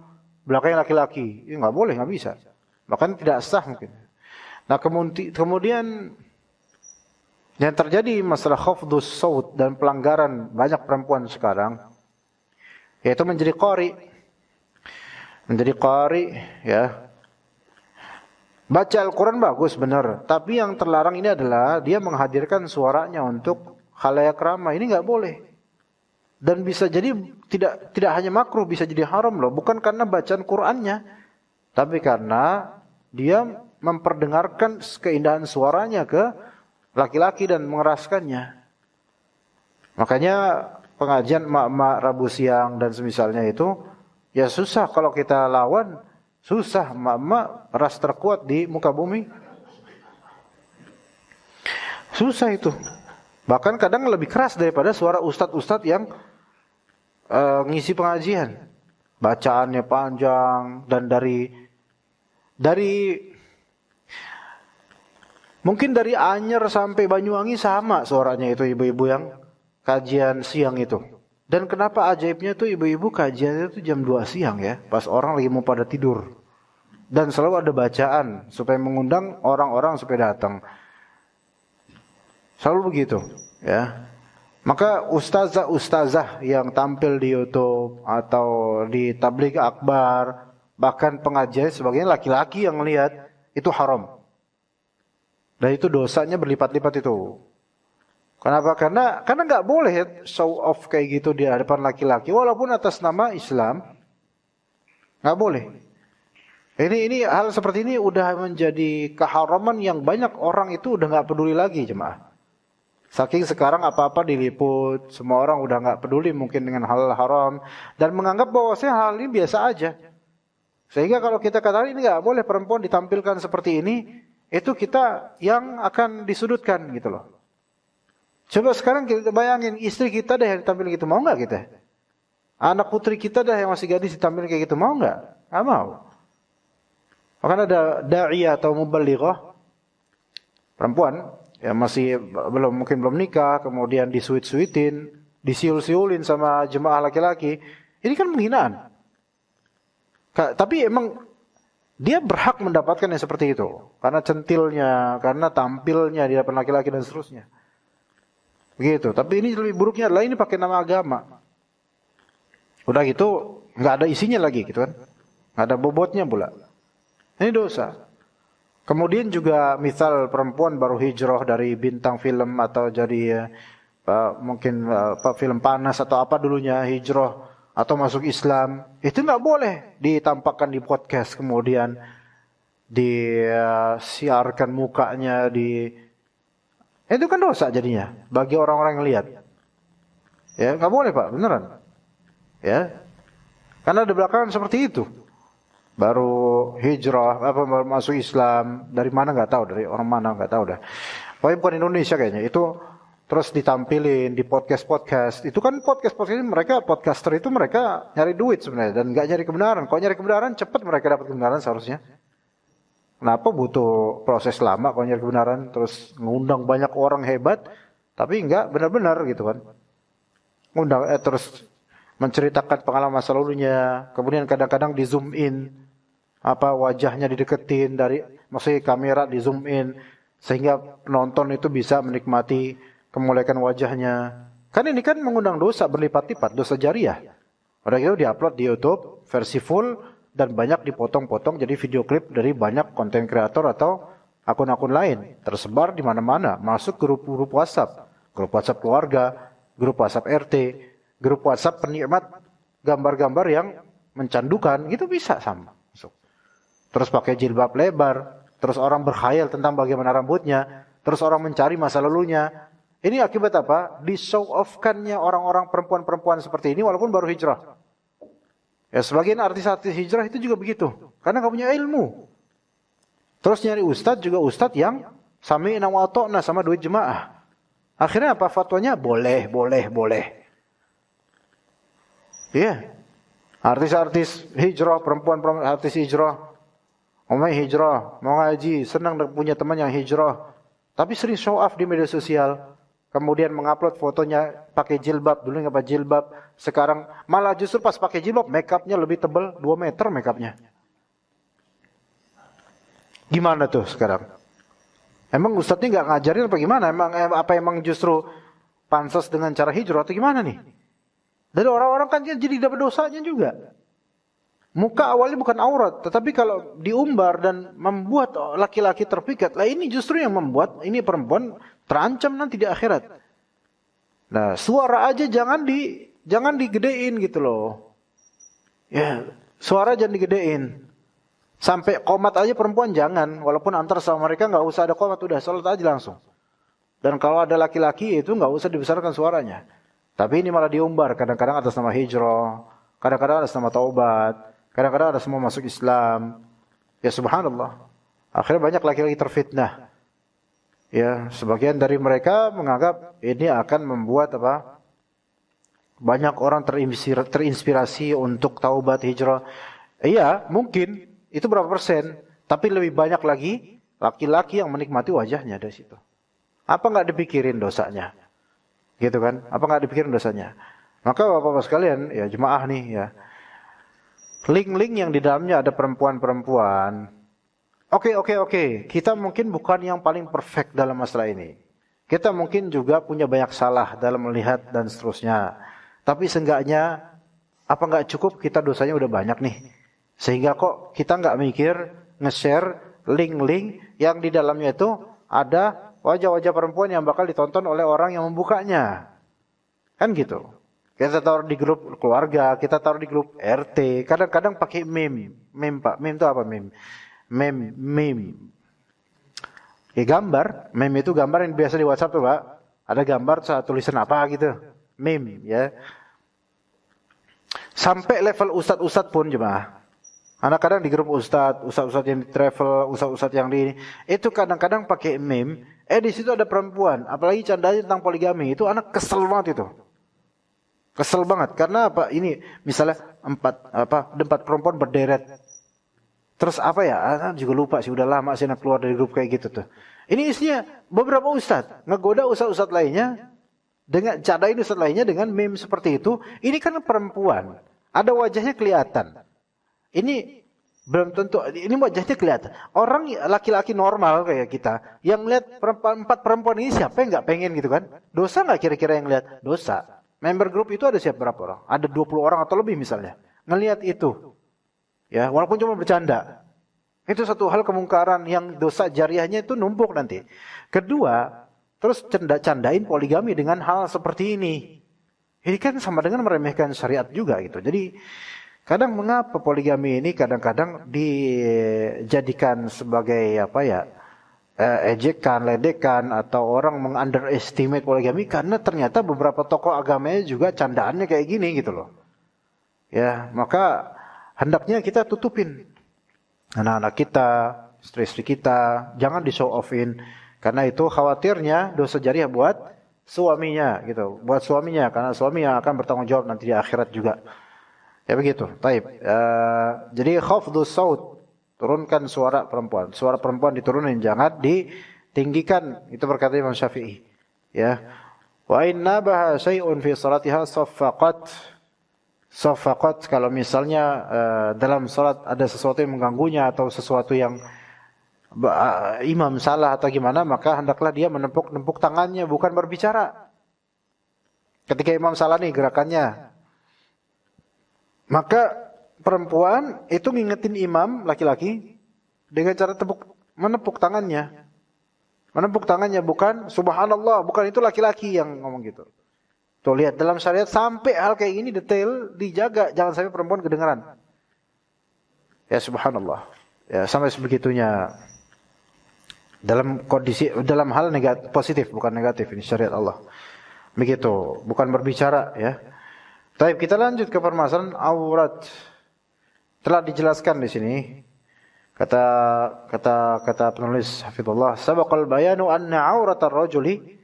belakangnya laki-laki, enggak boleh, enggak bisa. Bahkan tidak sah mungkin. Nah kemudian yang terjadi masalah khafdus saut dan pelanggaran banyak perempuan sekarang, yaitu menjadi qari. Menjadi qari, ya. Baca Al-Quran bagus benar, tapi yang terlarang ini adalah dia menghadirkan suaranya untuk khalayak ramai. Ini enggak boleh. Dan bisa jadi tidak hanya makruh, bisa jadi haram loh. Bukan karena bacaan Qur'annya, tapi karena dia memperdengarkan keindahan suaranya ke laki-laki dan mengeraskannya. Makanya pengajian emak-emak Rabu siang dan semisalnya itu, ya susah kalau kita lawan, susah emak-emak ras terkuat di muka bumi. Susah itu. Bahkan kadang lebih keras daripada suara ustadz-ustadz yang ngisi pengajian. Bacaannya panjang dan dari mungkin dari Anyer sampai Banyuwangi sama suaranya itu ibu-ibu yang kajian siang itu. Dan kenapa ajaibnya tuh ibu-ibu kajiannya itu jam 2 siang ya, pas orang lagi mau pada tidur. Dan selalu ada bacaan supaya mengundang orang-orang supaya datang. Selalu begitu, ya. Maka ustazah yang tampil di YouTube atau di tabligh akbar, bahkan pengajian sebagian laki-laki yang lihat, itu haram. Dan itu dosanya berlipat-lipat itu. Kenapa? Karena nggak boleh show off kayak gitu di hadapan laki-laki, walaupun atas nama Islam, nggak boleh. Ini hal seperti ini udah menjadi keharaman yang banyak orang itu udah nggak peduli lagi, jemaah. Saking sekarang apa-apa diliput, semua orang udah nggak peduli mungkin dengan hal haram dan menganggap bahwasanya hal ini biasa aja. Sehingga kalau kita katakan ini nggak boleh perempuan ditampilkan seperti ini, itu kita yang akan disudutkan gitu loh. Coba sekarang kita bayangin istri kita deh yang ditampilkan gitu, mau nggak kita? Anak putri kita dah yang masih gadis ditampilkan kayak gitu, mau nggak? Nggak mau. Akan ada dai atau mubalighah perempuan yang masih mungkin belum nikah, kemudian disuit-suitin, disiul-siulin sama jemaah laki-laki. Ini kan penghinaan. Tapi emang dia berhak mendapatkan yang seperti itu karena centilnya, karena tampilnya di hadapan laki-laki dan seterusnya. Begitu. Tapi ini lebih buruknya adalah ini pakai nama agama. Udah gitu nggak ada isinya lagi gitu kan, nggak ada bobotnya pula. Ini dosa. Kemudian juga misal perempuan baru hijrah dari bintang film atau jadi mungkin film panas atau apa dulunya hijrah atau masuk Islam, itu nggak boleh ditampakkan di podcast kemudian disiarkan mukanya itu kan dosa jadinya bagi orang-orang yang lihat. Ya nggak boleh Pak, beneran. Ya, karena di belakangan seperti itu. Baru hijrah, baru masuk Islam, dari mana nggak tahu, dari orang mana nggak tahu dah. Pokoknya bukan Indonesia kayaknya. Itu terus ditampilin di podcast. Itu kan podcast mereka, podcaster itu mereka nyari duit sebenarnya dan nggak nyari kebenaran. Kalau nyari kebenaran cepat mereka dapat kebenaran seharusnya. Kenapa butuh proses lama kalau nyari kebenaran? Terus ngundang banyak orang hebat, tapi nggak benar-benar gitu kan. Ngundang terus menceritakan pengalaman masa lalunya, kemudian kadang-kadang di zoom in, wajahnya dideketin maksudnya kamera di zoom in, sehingga penonton itu bisa menikmati kemuliaan wajahnya. Kan ini kan mengundang dosa berlipat-lipat, dosa jariah. Udah gitu diupload di YouTube versi full dan banyak dipotong-potong jadi video klip dari banyak konten kreator atau akun-akun lain, tersebar di mana-mana, masuk grup-grup WhatsApp keluarga, grup WhatsApp RT, grup WhatsApp penikmat gambar-gambar yang mencandukan, gitu bisa sama. Terus pakai jilbab lebar, terus orang berkhayal tentang bagaimana rambutnya, terus orang mencari masa lalunya. Ini akibat apa? Di show off-kannya orang-orang perempuan-perempuan seperti ini walaupun baru hijrah. Ya sebagian artis-artis hijrah itu juga begitu, karena nggak punya ilmu. Terus nyari ustadz juga ustadz yang sami'na wa ata'na sama duit jemaah. Akhirnya apa fatwanya? Boleh. Iya. Artis-artis hijrah, perempuan-perempuan artis hijrah, hijrah, mau ngaji, senang punya teman yang hijrah, tapi sering show off di media sosial. Kemudian mengupload fotonya pakai jilbab, dulu nggak pakai jilbab, sekarang malah justru pas pakai jilbab make upnya lebih tebal 2 meter make upnya. Gimana tuh sekarang? Emang ustadznya nggak ngajarin apa gimana? Emang justru pansos dengan cara hijrah atau gimana nih? Dari orang-orang kan jadi dapat dosanya juga. Muka awalnya bukan aurat, tetapi kalau diumbar dan membuat laki-laki terpikat, lah ini justru yang membuat ini perempuan terancam nanti di akhirat. Nah, suara aja jangan digedein gitu loh. Ya, suara jangan digedein. Sampai qomat aja perempuan jangan, walaupun antar sama mereka nggak usah ada qomat, udah salat aja langsung. Dan kalau ada laki-laki itu nggak usah dibesarkan suaranya. Tapi ini malah diumbar, kadang-kadang atas nama hijrah, kadang-kadang atas nama taubat, kadang-kadang atas nama masuk Islam. Ya subhanallah. Akhirnya banyak laki-laki terfitnah. Ya, sebagian dari mereka menganggap ini akan membuat banyak orang terinspirasi untuk taubat hijrah. Iya, mungkin itu berapa persen, tapi lebih banyak lagi laki-laki yang menikmati wajahnya dari situ. Apa nggak dipikirin dosanya? Gitu kan? Apa nggak dipikirin dosanya? Maka bapak-bapak sekalian, ya jemaah nih ya. Link-link yang di dalamnya ada perempuan-perempuan. Oke. Kita mungkin bukan yang paling perfect dalam masalah ini. Kita mungkin juga punya banyak salah dalam melihat dan seterusnya. Tapi seenggaknya, apa nggak cukup kita dosanya udah banyak nih. Sehingga kok kita nggak mikir nge-share link-link yang di dalamnya itu ada wajah-wajah perempuan yang bakal ditonton oleh orang yang membukanya. Kan gitu. Kita taruh di grup keluarga, kita taruh di grup RT, kadang-kadang pakai meme. Meme Pak, meme itu apa meme? Meme. Ya gambar, meme itu gambar yang biasa di WhatsApp tuh Pak. Ada gambar tulisan apa gitu. Meme ya. Sampai level ustadz-ustadz pun jemaah. Anak kadang di grup ustadz yang di travel, ustadz yang di itu kadang-kadang pakai meme. Di situ ada perempuan, apalagi candanya tentang poligami. Itu anak kesel banget itu. Kesel banget karena apa? Ini misalnya empat perempuan berderet. Terus apa ya? Anak juga lupa sih, udah lama sih anak keluar dari grup kayak gitu tuh. Ini isinya beberapa ustadz ngegoda ustadz lainnya dengan cadain ustadz lainnya dengan meme seperti itu. Ini kan perempuan, ada wajahnya kelihatan. Ini belum tentu, ini wajahnya kelihatan. Orang laki-laki normal kayak kita, yang lihat empat perempuan ini siapa yang nggak pengen gitu kan? Dosa nggak kira-kira yang lihat? Dosa. Member grup itu ada siapa berapa orang? Ada 20 orang atau lebih misalnya. Ngelihat itu. Ya, walaupun cuma bercanda. Itu satu hal kemungkaran yang dosa jariahnya itu numpuk nanti. Kedua, terus candain poligami dengan hal seperti ini. Ini kan sama dengan meremehkan syariat juga gitu. Jadi kadang mengapa poligami ini kadang-kadang dijadikan sebagai ejekan, ledekan atau orang mengunderestimate poligami karena ternyata beberapa tokoh agamanya juga candaannya kayak gini gitu loh. Ya, maka hendaknya kita tutupin anak-anak kita, istri-istri kita, jangan di show offin karena itu khawatirnya dosa jariah buat suaminya gitu, buat suaminya karena suami yang akan bertanggung jawab nanti di akhirat juga. Ya begitu. Taib. Jadi khafdus saut, turunkan suara perempuan. Suara perempuan diturunin, jangan ditinggikan. Itu berkata Imam Syafi'i. Ya. Wa inna baha syai'un fi salatiha saffaqat. Saffaqat kalau misalnya dalam salat ada sesuatu yang mengganggunya atau sesuatu yang imam salah atau gimana, maka hendaklah dia menepuk tangannya, bukan berbicara. Ketika imam salah nih gerakannya, maka perempuan itu ngingetin imam laki-laki dengan cara menepuk tangannya. Menepuk tangannya bukan subhanallah, bukan itu laki-laki yang ngomong gitu. Tuh lihat dalam syariat sampai hal kayak gini detail dijaga, jangan sampai perempuan kedengaran. Ya subhanallah. Ya sampai sebegitunya. Dalam hal negatif, positif bukan negatif, ini syariat Allah. Begitu, bukan berbicara ya. Baik, kita lanjut ke permasalahan aurat. Telah dijelaskan di sini. Kata penulis hafizallah, sabaqal bayanu anna auratar rajuli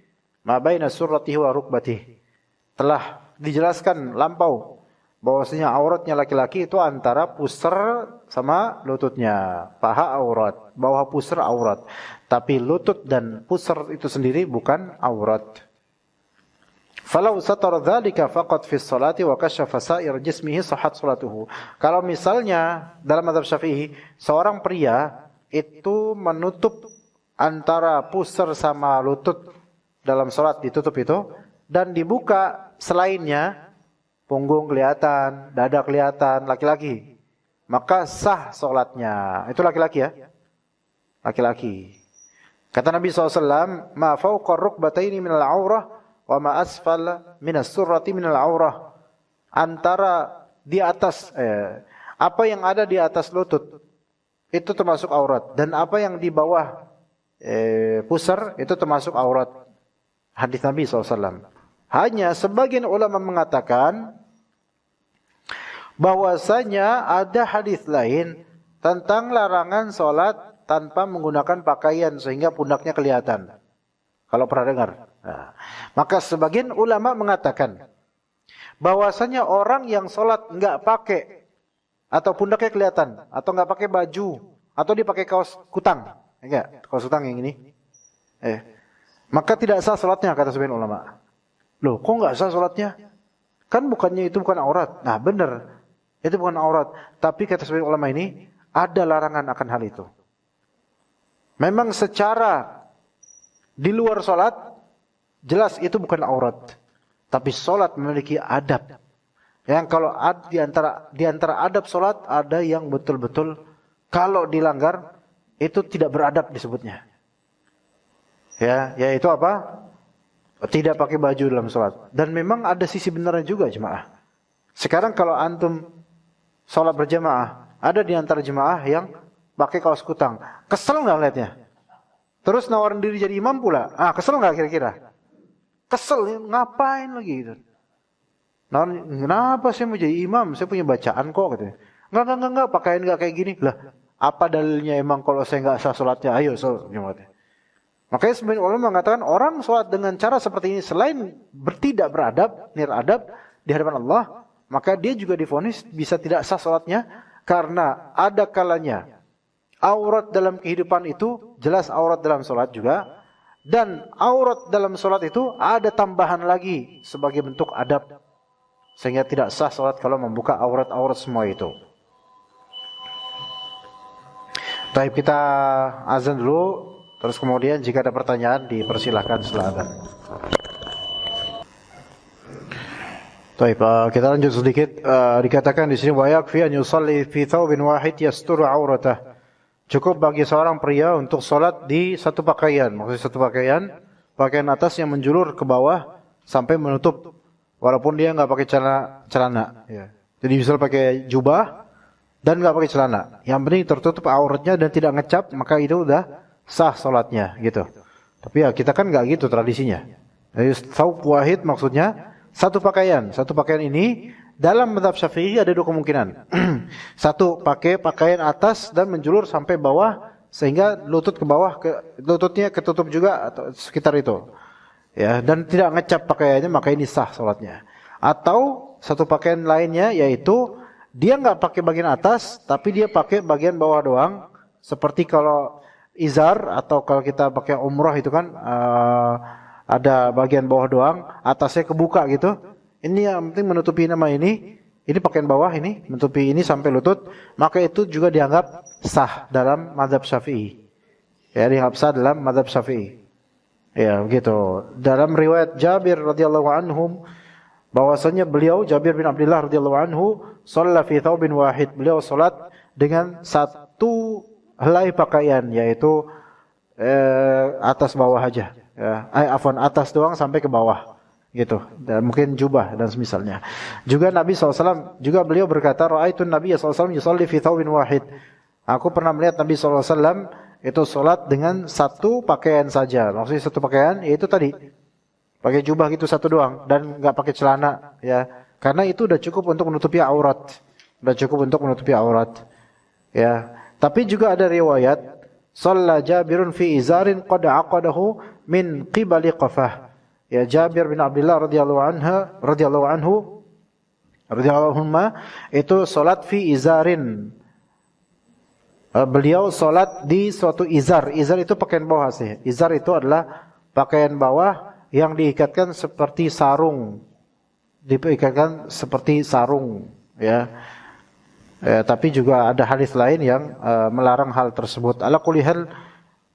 ma baina surratihi wa rukbatihi. Telah dijelaskan lampau bahwasanya auratnya laki-laki itu antara pusar sama lututnya. Paha aurat, bawah pusar aurat. Tapi lutut dan pusar itu sendiri bukan aurat. Falau satara dzalika faqat fi sholati wa kashafa sa'ir jismihi sahhat salatuhu. Kalau misalnya dalam mazhab Syafi'i seorang pria itu menutup antara pusar sama lutut dalam salat, ditutup itu dan dibuka selainnya, punggung kelihatan, dada kelihatan, laki-laki, maka sah salatnya. Itu laki-laki ya. Laki-laki. Kata Nabi SAW, ma fawqa rukbataini minal aurah wa ma asfal minas surrati minal aurah. Antara di atas apa yang ada di atas lutut itu termasuk aurat, dan apa yang di bawah pusar itu termasuk aurat. Hadis Nabi SAW. Hanya sebagian ulama mengatakan bahwasanya ada hadis lain tentang larangan salat tanpa menggunakan pakaian sehingga pundaknya kelihatan. Kalau pernah dengar. Nah, maka sebagian ulama mengatakan bahwasanya orang yang sholat nggak pakai atau pundaknya kelihatan atau nggak pakai baju atau dipakai kaos kutang, enggak, kaos kutang yang ini, maka tidak sah sholatnya kata sebagian ulama. Loh, kok nggak sah sholatnya? Kan bukannya itu bukan aurat. Nah benar, itu bukan aurat. Tapi kata sebagian ulama ini ada larangan akan hal itu. Memang secara di luar sholat, jelas itu bukan aurat. Tapi sholat memiliki adab. Yang kalau di antara adab sholat, ada yang betul-betul kalau dilanggar, itu tidak beradab disebutnya. Ya, yaitu apa? Tidak pakai baju dalam sholat. Dan memang ada sisi benarnya juga jemaah. Sekarang kalau antum sholat berjamaah, ada di antara jemaah yang pakai kaos kutang. Kesel nggak lihatnya? Terus nawarin diri jadi imam pula. Kesel nggak kira-kira? Kesel, ngapain lagi gitu. Nah, kenapa saya mau jadi imam? Saya punya bacaan kok gitu. Enggak, pakaian enggak kayak gini. Lah, apa dalilnya emang kalau saya enggak sah salatnya? Ayo, gimana? Makanya sebenarnya ulama mengatakan orang salat dengan cara seperti ini selain tidak beradab, niradab di hadapan Allah, maka dia juga divonis bisa tidak sah salatnya karena ada kalanya aurat dalam kehidupan itu jelas aurat dalam salat juga. Dan aurat dalam solat itu ada tambahan lagi sebagai bentuk adab. Sehingga tidak sah solat kalau membuka aurat-aurat semua itu. Baik, kita azan dulu. Terus kemudian jika ada pertanyaan dipersilahkan setelah azan. Baik, kita lanjut sedikit. Dikatakan di sini wa yakfi an yusalli fi thawbin wahid yasturu auratah. Cukup bagi seorang pria untuk sholat di satu pakaian. Maksudnya satu pakaian atas yang menjulur ke bawah sampai menutup. Walaupun dia nggak pakai celana. Ya. Jadi bisa pakai jubah dan nggak pakai celana. Yang penting tertutup auratnya dan tidak ngecap, maka itu udah sah sholatnya. Gitu. Tapi ya kita kan nggak gitu tradisinya. Jadi thawb wahid maksudnya satu pakaian. Satu pakaian ini dalam mazhab Syafi'i ada dua kemungkinan. Satu, pakai pakaian atas dan menjulur sampai bawah sehingga lutut ke bawah, lututnya ketutup juga atau sekitar itu. Ya, dan tidak ngecap pakaiannya, maka ini sah salatnya. Atau satu pakaian lainnya yaitu dia nggak pakai bagian atas tapi dia pakai bagian bawah doang, seperti kalau izar atau kalau kita pakai umrah itu kan ada bagian bawah doang, atasnya kebuka gitu. Ini yang penting menutupi nama ini pakaian bawah ini, menutupi ini sampai lutut, maka itu juga dianggap sah dalam mazhab Syafi'i. Ya, dianggap sah dalam mazhab Syafi'i. Ya, begitu. Dalam riwayat Jabir radhiyallahu anhum bahwasanya beliau Jabir bin Abdullah radhiyallahu anhu shalla fi thawbin wahid. Beliau salat dengan satu helai pakaian yaitu atas bawah aja. Ya, atas doang sampai ke bawah. Gitu, dan mungkin jubah dan semisalnya. Juga Nabi SAW, juga beliau berkata, Ra'aitun Nabi SAW yusalli fi thawbin wahid. Aku pernah melihat Nabi SAW itu sholat dengan satu pakaian saja. Maksudnya satu pakaian, yaitu tadi, pakai jubah gitu satu doang, dan nggak pakai celana. Ya, karena itu udah cukup untuk menutupi aurat. Udah cukup untuk menutupi aurat. Ya, tapi juga ada riwayat, Shalla Jabirun fi izarin qad aqadahu min qibali qafah. Ya, Jabir bin Abdullah radhiyallahu anhu itu salat fi izarin. Beliau salat di suatu izar. Izar itu pakaian bawah sih. Izar itu adalah pakaian bawah yang diikatkan seperti sarung. Diikatkan seperti sarung, ya. Tapi juga ada hadis lain yang melarang hal tersebut. Ala kulli hal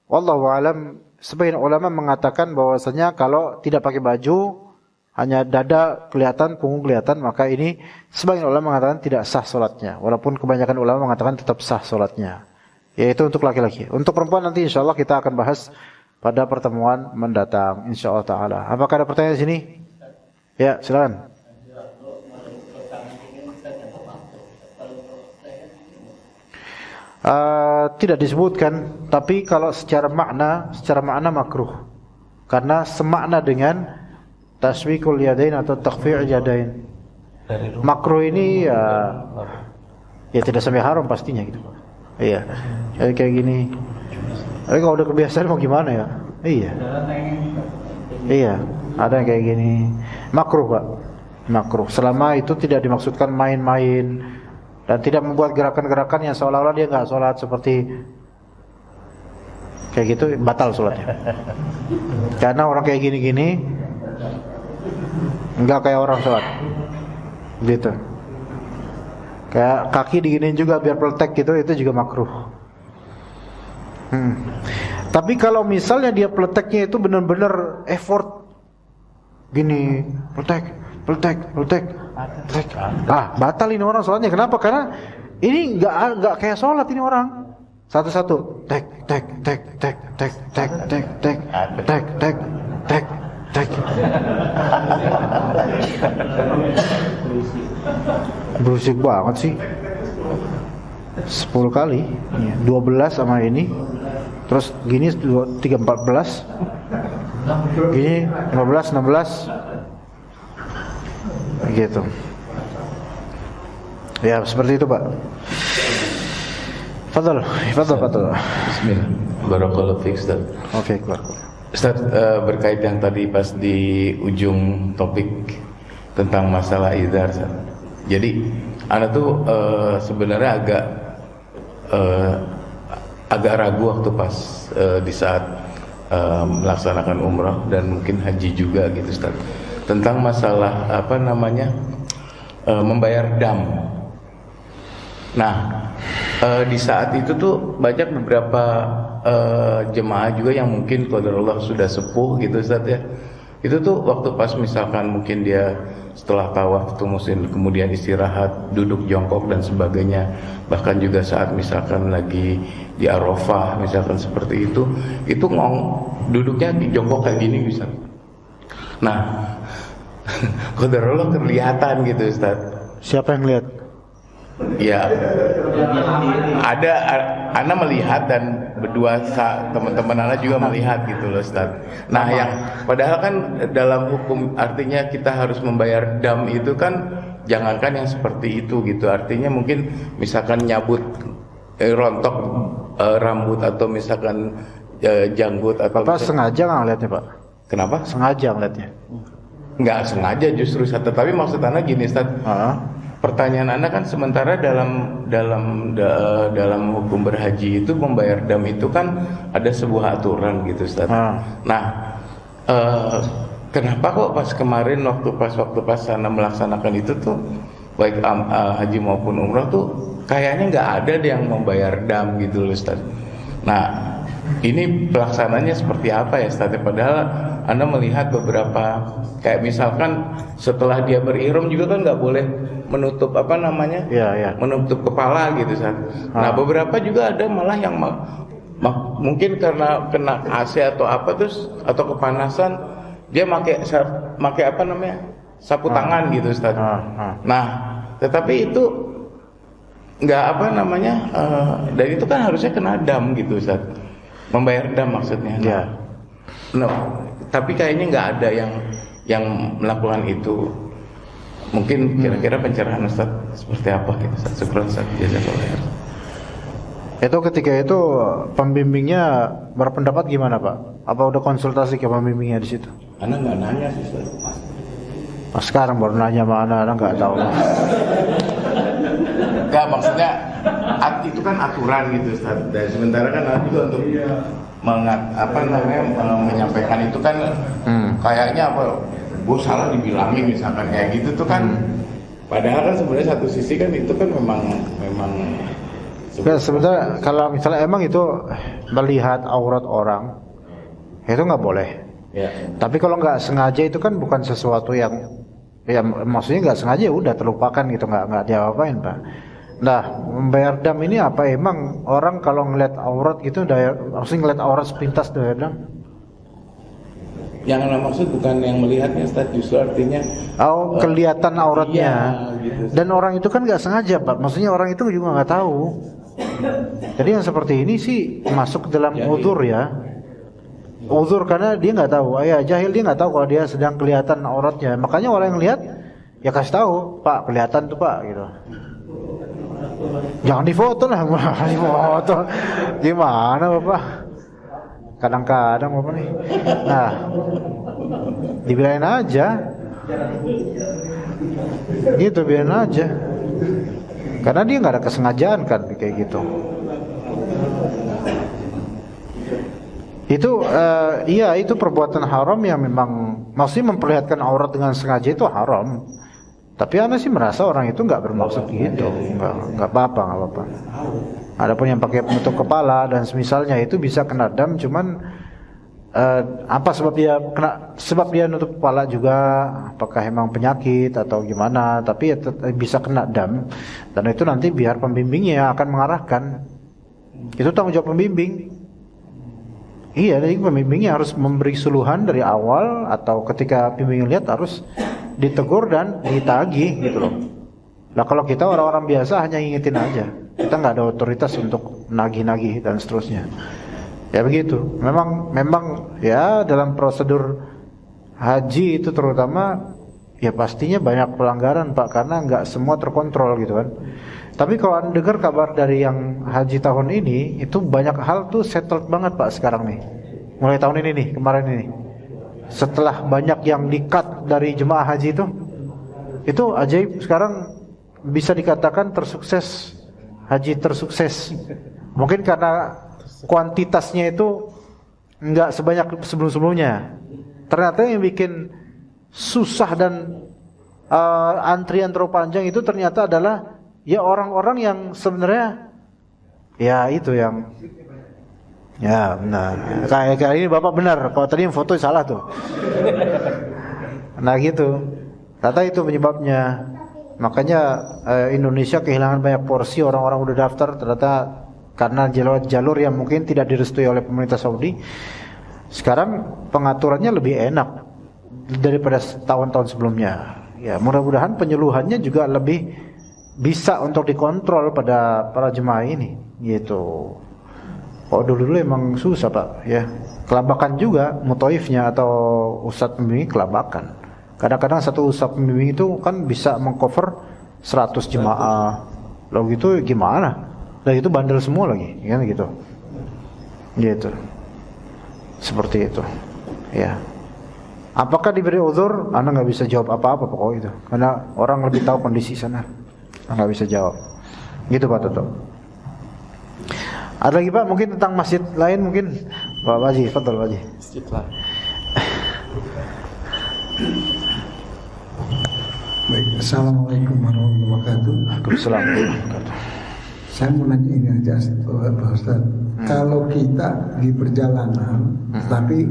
wallahu alam. Sebagian ulama mengatakan bahwasanya kalau tidak pakai baju, hanya dada kelihatan, punggung kelihatan, maka ini sebagian ulama mengatakan tidak sah solatnya. Walaupun kebanyakan ulama mengatakan tetap sah solatnya. Yaitu untuk laki-laki. Untuk perempuan nanti insya Allah kita akan bahas pada pertemuan mendatang. Insya Allah Ta'ala. Apakah ada pertanyaan di sini? Ya, silakan. Tidak disebutkan, tapi kalau secara makna makruh, karena semakna dengan taswikul yadain atau takhfi'ul yadain. Makruh ini ya tidak sampai haram pastinya gitu. Iya, jadi kayak gini. Tapi kalau udah kebiasaan mau gimana ya? Iya, ada yang kayak gini. Makruh Pak, makruh. Selama itu tidak dimaksudkan main-main. Dan tidak membuat gerakan-gerakan yang seolah-olah dia nggak sholat seperti kayak gitu, batal sholatnya. Karena orang kayak gini-gini nggak kayak orang sholat, gitu. Kayak kaki diginiin juga biar pletek gitu, itu juga makruh. Tapi kalau misalnya dia pleteknya itu benar-benar effort, gini, pletek. Batal ini orang sholatnya. Kenapa? Karena ini nggak kayak sholat ini orang. Satu-satu, tek. tek tek tek tek. Berisik banget sih. 10 kali, 12 sama ini. Terus gini 3 14. Gini 15 16. Gitu. Ya, seperti itu, Pak. Fadhal. Bismillah. Barakallahu fiik, Ustaz. Oke, keluar. Ustaz, berkait yang tadi pas di ujung topik tentang masalah izar, Ustaz. Jadi, ana tuh sebenarnya agak ragu waktu pas di saat melaksanakan umrah dan mungkin haji juga gitu, Ustaz. Tentang masalah membayar dam. Nah, di saat itu tuh banyak beberapa jemaah juga yang mungkin qadarullah sudah sepuh gitu, Ustaz ya. Itu tuh waktu pas misalkan mungkin dia setelah tawaf tuh kemudian istirahat, duduk jongkok dan sebagainya. Bahkan juga saat misalkan lagi di Arafah misalkan seperti itu duduknya di jongkok kayak gini bisa. Nah, qadarullah kelihatan gitu, Ustaz. Siapa yang lihat? Ya, ada Ana melihat dan berdua teman-teman Ana juga melihat gitu loh, Ustaz. Nah, yang padahal kan dalam hukum artinya kita harus membayar dam itu kan jangankan yang seperti itu gitu. Artinya mungkin misalkan nyabut rontok rambut atau misalkan janggut atau Bapak sengaja nggak ngeliatnya, Pak? Kenapa? Sengaja ngeliatnya? Nggak sengaja justru, tapi maksud Ana gini, Ustaz. Pertanyaan Anda kan sementara dalam hukum berhaji itu membayar dam itu kan ada sebuah aturan gitu, Ustaz. Nah, kenapa kok pas kemarin waktu pas Anda melaksanakan itu tuh baik haji maupun umrah tuh kayaknya nggak ada deh yang membayar dam gitu loh, Ustaz. Nah, ini pelaksananya seperti apa ya, Ustaz? Padahal Anda melihat beberapa kayak misalkan setelah dia berihram juga kan nggak boleh menutup menutup kepala gitu, Ustaz. Nah, beberapa juga ada malah yang mungkin karena kena AC atau apa terus atau kepanasan dia pakai sapu tangan gitu, Ustaz. Nah, tetapi itu nggak dan itu kan harusnya kena dam gitu, Ustaz. Membayar dam maksudnya. Ya. Tapi kayaknya nggak ada yang melakukan itu. Mungkin kira-kira pencerahan Ustaz seperti apa gitu, Ustaz? Syukran, Ustaz. Jazakallah. Itu ketika itu pembimbingnya berpendapat gimana, Pak? Apa udah konsultasi ke pembimbingnya di situ? Ana nggak nanya sih, Ustaz. Nah, sekarang baru nanya mana, Ana nggak tahu. Enggak, maksudnya itu kan aturan gitu, Ustaz. Dan sementara kan ada juga untuk menyampaikan itu kan kayaknya gue salah dibilangin misalkan kayak gitu tuh kan. Padahal kan sebenarnya satu sisi kan itu kan memang sebenarnya kalau misalnya emang itu melihat aurat orang itu nggak boleh. Ya. Tapi kalau nggak sengaja itu kan bukan sesuatu yang maksudnya nggak sengaja udah terlupakan gitu, nggak diapa-apain, Pak. Nah, membayar dam ini apa? Emang orang kalau ngeliat aurat gitu maksudnya ngeliat aurat sepintas bayar dam? Yang Anda maksud bukan yang melihatnya, Ustaz, justru artinya kelihatan auratnya. Iya, gitu. Dan orang itu kan nggak sengaja, Pak. Maksudnya orang itu juga nggak tahu. Jadi yang seperti ini sih masuk ke dalam uzur ya. Uzur karena dia nggak tahu. Jahil, dia nggak tahu kalau dia sedang kelihatan auratnya. Makanya orang yang lihat ya kasih tahu, Pak, kelihatan tuh, Pak, gitu. Jangan difoto lah, difoto. Gimana, Bapak? Kadang-kadang Bapak nih. Nah, dibilangin aja. Gitu, biarin aja. Karena dia nggak ada kesengajaan kan kayak gitu. Itu itu perbuatan haram yang memang maksudnya memperlihatkan aurat dengan sengaja itu haram. Tapi ana sih merasa orang itu nggak bermaksud gitu, nggak apa-apa. Adapun yang pakai penutup kepala dan semisalnya itu bisa kena dam, cuman apa sebab dia nutup kepala juga, apakah emang penyakit atau gimana? Tapi ya bisa kena dam, dan itu nanti biar pembimbingnya akan mengarahkan. Itu tanggung jawab pembimbing. Iya, jadi pembimbingnya harus memberi suluhan dari awal, atau ketika pembimbing lihat harus ditegur dan ditagih gitu loh. Nah kalau kita orang-orang biasa hanya ingetin aja, kita nggak ada otoritas untuk nagih-nagih dan seterusnya. Ya begitu. Memang ya dalam prosedur haji itu terutama ya pastinya banyak pelanggaran Pak, karena nggak semua terkontrol gitu kan. Tapi kalau Anda dengar kabar dari yang haji tahun ini, itu banyak hal tuh settled banget Pak sekarang nih. Mulai tahun ini nih, kemarin ini. Setelah banyak yang di-cut dari jemaah haji itu ajaib, sekarang bisa dikatakan tersukses, haji tersukses. Mungkin karena kuantitasnya itu nggak sebanyak sebelum-sebelumnya. Ternyata yang bikin susah dan antrian terlalu panjang itu ternyata adalah ya orang-orang yang sebenarnya ya itu yang ya benar. Kayak ini Bapak benar, kalau tadi yang foto salah tuh. Nah gitu. Ternyata itu penyebabnya. Makanya Indonesia kehilangan banyak porsi orang-orang udah daftar ternyata karena jalur yang mungkin tidak direstui oleh pemerintah Saudi. Sekarang pengaturannya lebih enak daripada tahun-tahun sebelumnya. Ya, mudah-mudahan penyuluhannya juga lebih bisa untuk dikontrol pada para jemaah ini gitu. Oh dulu emang susah Pak ya. Kelabakan juga muthaifnya atau ustadz pembimbing kelabakan. Kadang-kadang satu ustadz pembimbing itu kan bisa mengcover 100 jemaah. Lalu gitu gimana? Dan itu bandel semua lagi, kan gitu. Gitu. Seperti itu. Ya. Apakah diberi uzur? Anda nggak bisa jawab apa-apa pokoknya itu. Karena orang lebih tahu kondisi sana. Nggak bisa jawab. Gitu Pak Toto. Ada lagi Pak mungkin tentang masjid lain mungkin Pak Haji, fadhol Pak Haji. Masjid lah. Baik, Assalamualaikum warahmatullahi wabarakatuh. Waalaikumsalam warahmatullahi wabarakatuh. Saya mau nanya ini aja Pak Ustaz. Kalau kita di perjalanan, tapi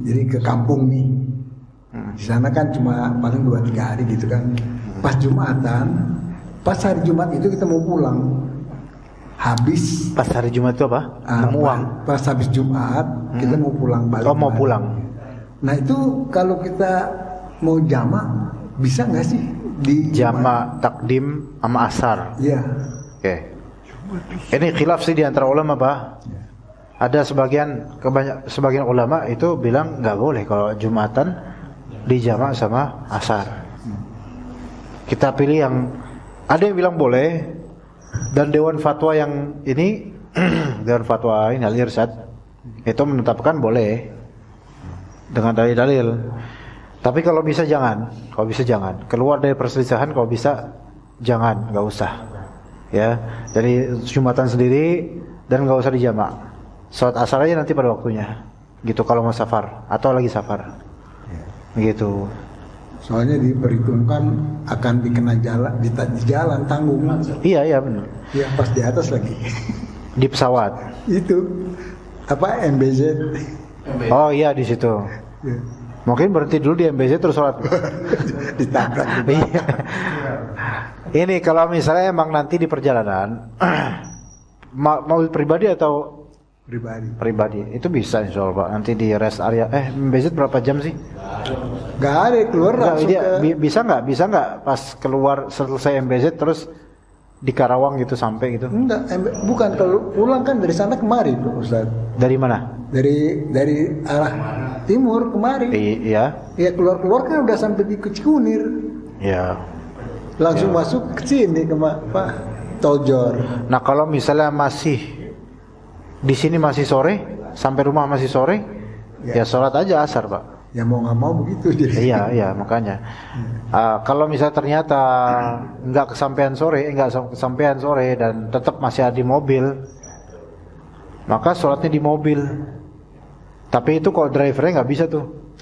jadi ke kampung nih, di sana kan cuma paling 2-3 hari gitu kan. Pas Jumatan, pas hari Jumat itu kita mau pulang. Habis Pas hari Jumat itu apa? Memuang. Pas habis Jumat kita mau pulang balik. Oh mau pulang. Nah itu kalau kita mau jamak bisa nggak sih di Jama' takdim sama asar. Iya. Oke. Ini khilaf sih di antara ulama Pak. Ada sebagian ulama itu bilang nggak boleh kalau Jumatan dijama' sama asar. Kita pilih yang ada yang bilang boleh, dan Dewan Fatwa yang ini Dewan Fatwa ini Al-Irsyad itu menetapkan boleh dengan dalil-dalil. Tapi kalau bisa jangan, keluar dari perselisihan, kalau bisa jangan, nggak usah. Ya, jadi Jumatan sendiri dan nggak usah dijamak. Salat asar aja nanti pada waktunya. Gitu kalau mau safar atau lagi safar. Gitu. Soalnya diperhitungkan akan dikena jalan di jalan tanggung. Iya benar. Iya pas di atas lagi. Di pesawat. Itu apa MBZ? Oh iya di situ. Ya. Mungkin berhenti dulu di MBZ terus sholat. Ditabrak. Iya. Ini kalau misalnya emang nanti di perjalanan mobil pribadi atau pribadi itu bisa insya Allah Pak. Nanti di rest area. MBZ berapa jam sih? Gak ada keluar langsung bisa nggak pas keluar selesai MBZ terus di Karawang gitu sampai gitu? Enggak, bukan kalau pulang kan dari sana kemari Ustaz. Dari mana? Dari arah timur kemari. Iya. Ya keluar kan udah sampai di Cikunir. Iya. Langsung masuk ke sini ke Pak Toljor. Nah kalau misalnya masih di sini masih sore, sampai rumah masih sore, ya sholat aja asar Pak. Ya mau nggak mau begitu jadi. Iya makanya. Kalau misalnya ternyata nggak kesampaian sore dan tetap masih ada di mobil, maka sholatnya di mobil. Tapi itu kalau drivernya nggak bisa tuh.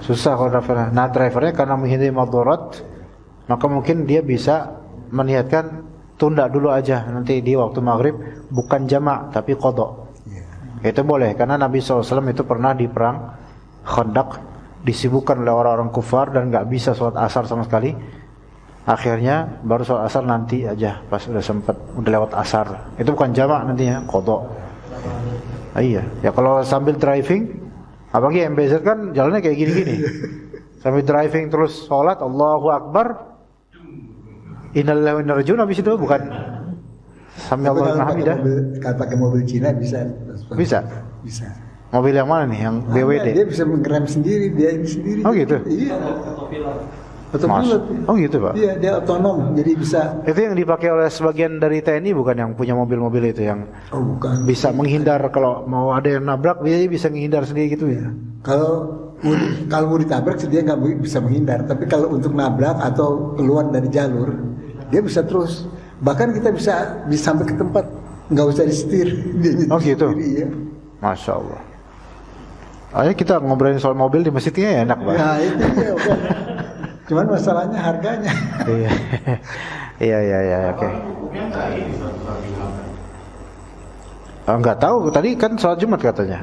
Susah kalau drivernya. Nah drivernya karena menghindari madharat, maka mungkin dia bisa meniatkan tunda dulu aja nanti di waktu maghrib, bukan jamak tapi qadha. Itu boleh karena Nabi SAW itu pernah di perang Khandaq disibukkan oleh orang-orang kufar dan nggak bisa sholat asar sama sekali. Akhirnya baru sholat asar nanti aja pas udah lewat asar. Itu bukan jamak nantinya, qadha. Iya, ya kalau sambil driving, apalagi MBZ kan jalannya kayak gini-gini. Sambil driving terus sholat, Allahu Akbar, innalillahi wa inna ilaihi raji'un, habis itu bukan sami Allahu liman hamidah. Kalau pakai mobil Cina bisa. Bisa. Bisa. Mobil yang mana nih? Yang BWD? Dia bisa mengerem sendiri, dia ini sendiri. Oh gitu? Iya. Autopilot. Oh gitu Pak? Iya, dia otonom, jadi bisa. Itu yang dipakai oleh sebagian dari TNI bukan, yang punya mobil-mobil itu yang bukan. bisa menghindar kalau mau ada yang nabrak, dia bisa menghindar sendiri gitu ya? Kalau mau ditabrak dia nggak bisa menghindar, tapi kalau untuk nabrak atau keluar dari jalur, dia bisa terus. Bahkan kita bisa sampai ke tempat, nggak usah disetir. Oh gitu? Sendiri, ya. Masya Allah. Ayo kita ngobrolin soal mobil di masjidnya ya, enak Pak. Nah itu dia bukan. Cuman masalahnya harganya. Iya, oke. Enggak tahu, tadi kan sholat Jumat katanya.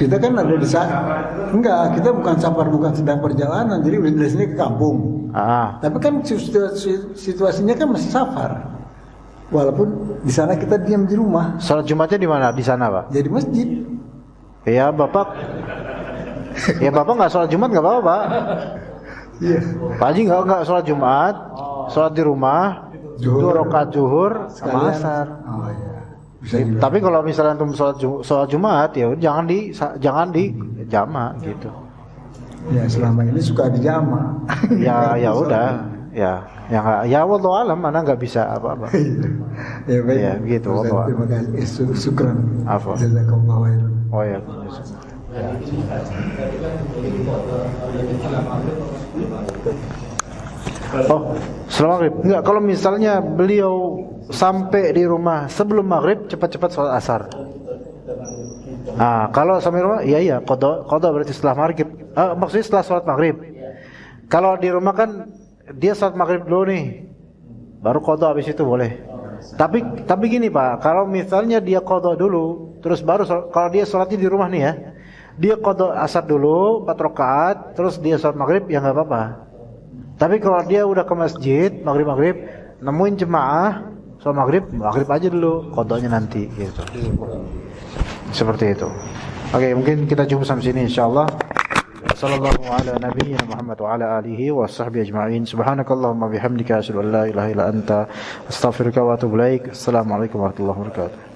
Kita kan ada di sana. Enggak, kita bukan safar, bukan sedang perjalanan. Jadi udah dari sini ke kampung. Tapi kan situasinya kan masih safar. Walaupun di sana kita diam di rumah. Sholat Jumatnya di mana? Di sana Pak? Jadi masjid. Ya Bapak nggak sholat Jumat nggak apa-apa Pak. Iya. Pak Haji nggak sholat Jumat, sholat di rumah, 2 rakaat zuhur sama asar. Oh iya. Tapi kalau misalnya antum sholat Jumat ya jangan di jama gitu. Ya selama ini suka di jama. Ya udah, ya wallahu alam, mana nggak bisa apa-apa. Ya baik. Ya gitu. Terima kasih. Syukran. Apa? Jazakallahu khairan. Oh ya. Oh, setelah maghrib. Enggak, kalau misalnya beliau sampai di rumah sebelum maghrib, cepat-cepat sholat asar. Kalau sampai rumah, iya, qada berarti setelah maghrib. Maksudnya setelah sholat maghrib. Kalau di rumah kan dia sholat maghrib dulu nih, baru qada habis itu boleh. Tapi gini Pak, kalau misalnya dia qada dulu, terus baru kalau dia sholatnya di rumah nih ya, dia qada asar dulu 4 rakaat, terus dia sholat maghrib, ya nggak apa-apa. Tapi kalau dia udah ke masjid maghrib nemuin jemaah sholat maghrib aja dulu, qadanya nanti gitu. Seperti itu. Oke, mungkin kita cukup sampai sini insyaallah. Sallallahu ala nabiyyina Muhammad wa ala alihi wa sahbihi ajma'in. Subhanakallahumma bihamdika asyhadu an la ilaha illa anta astaghfiruka wa atubu ilaik. Assalamualaikum warahmatullahi wabarakatuh.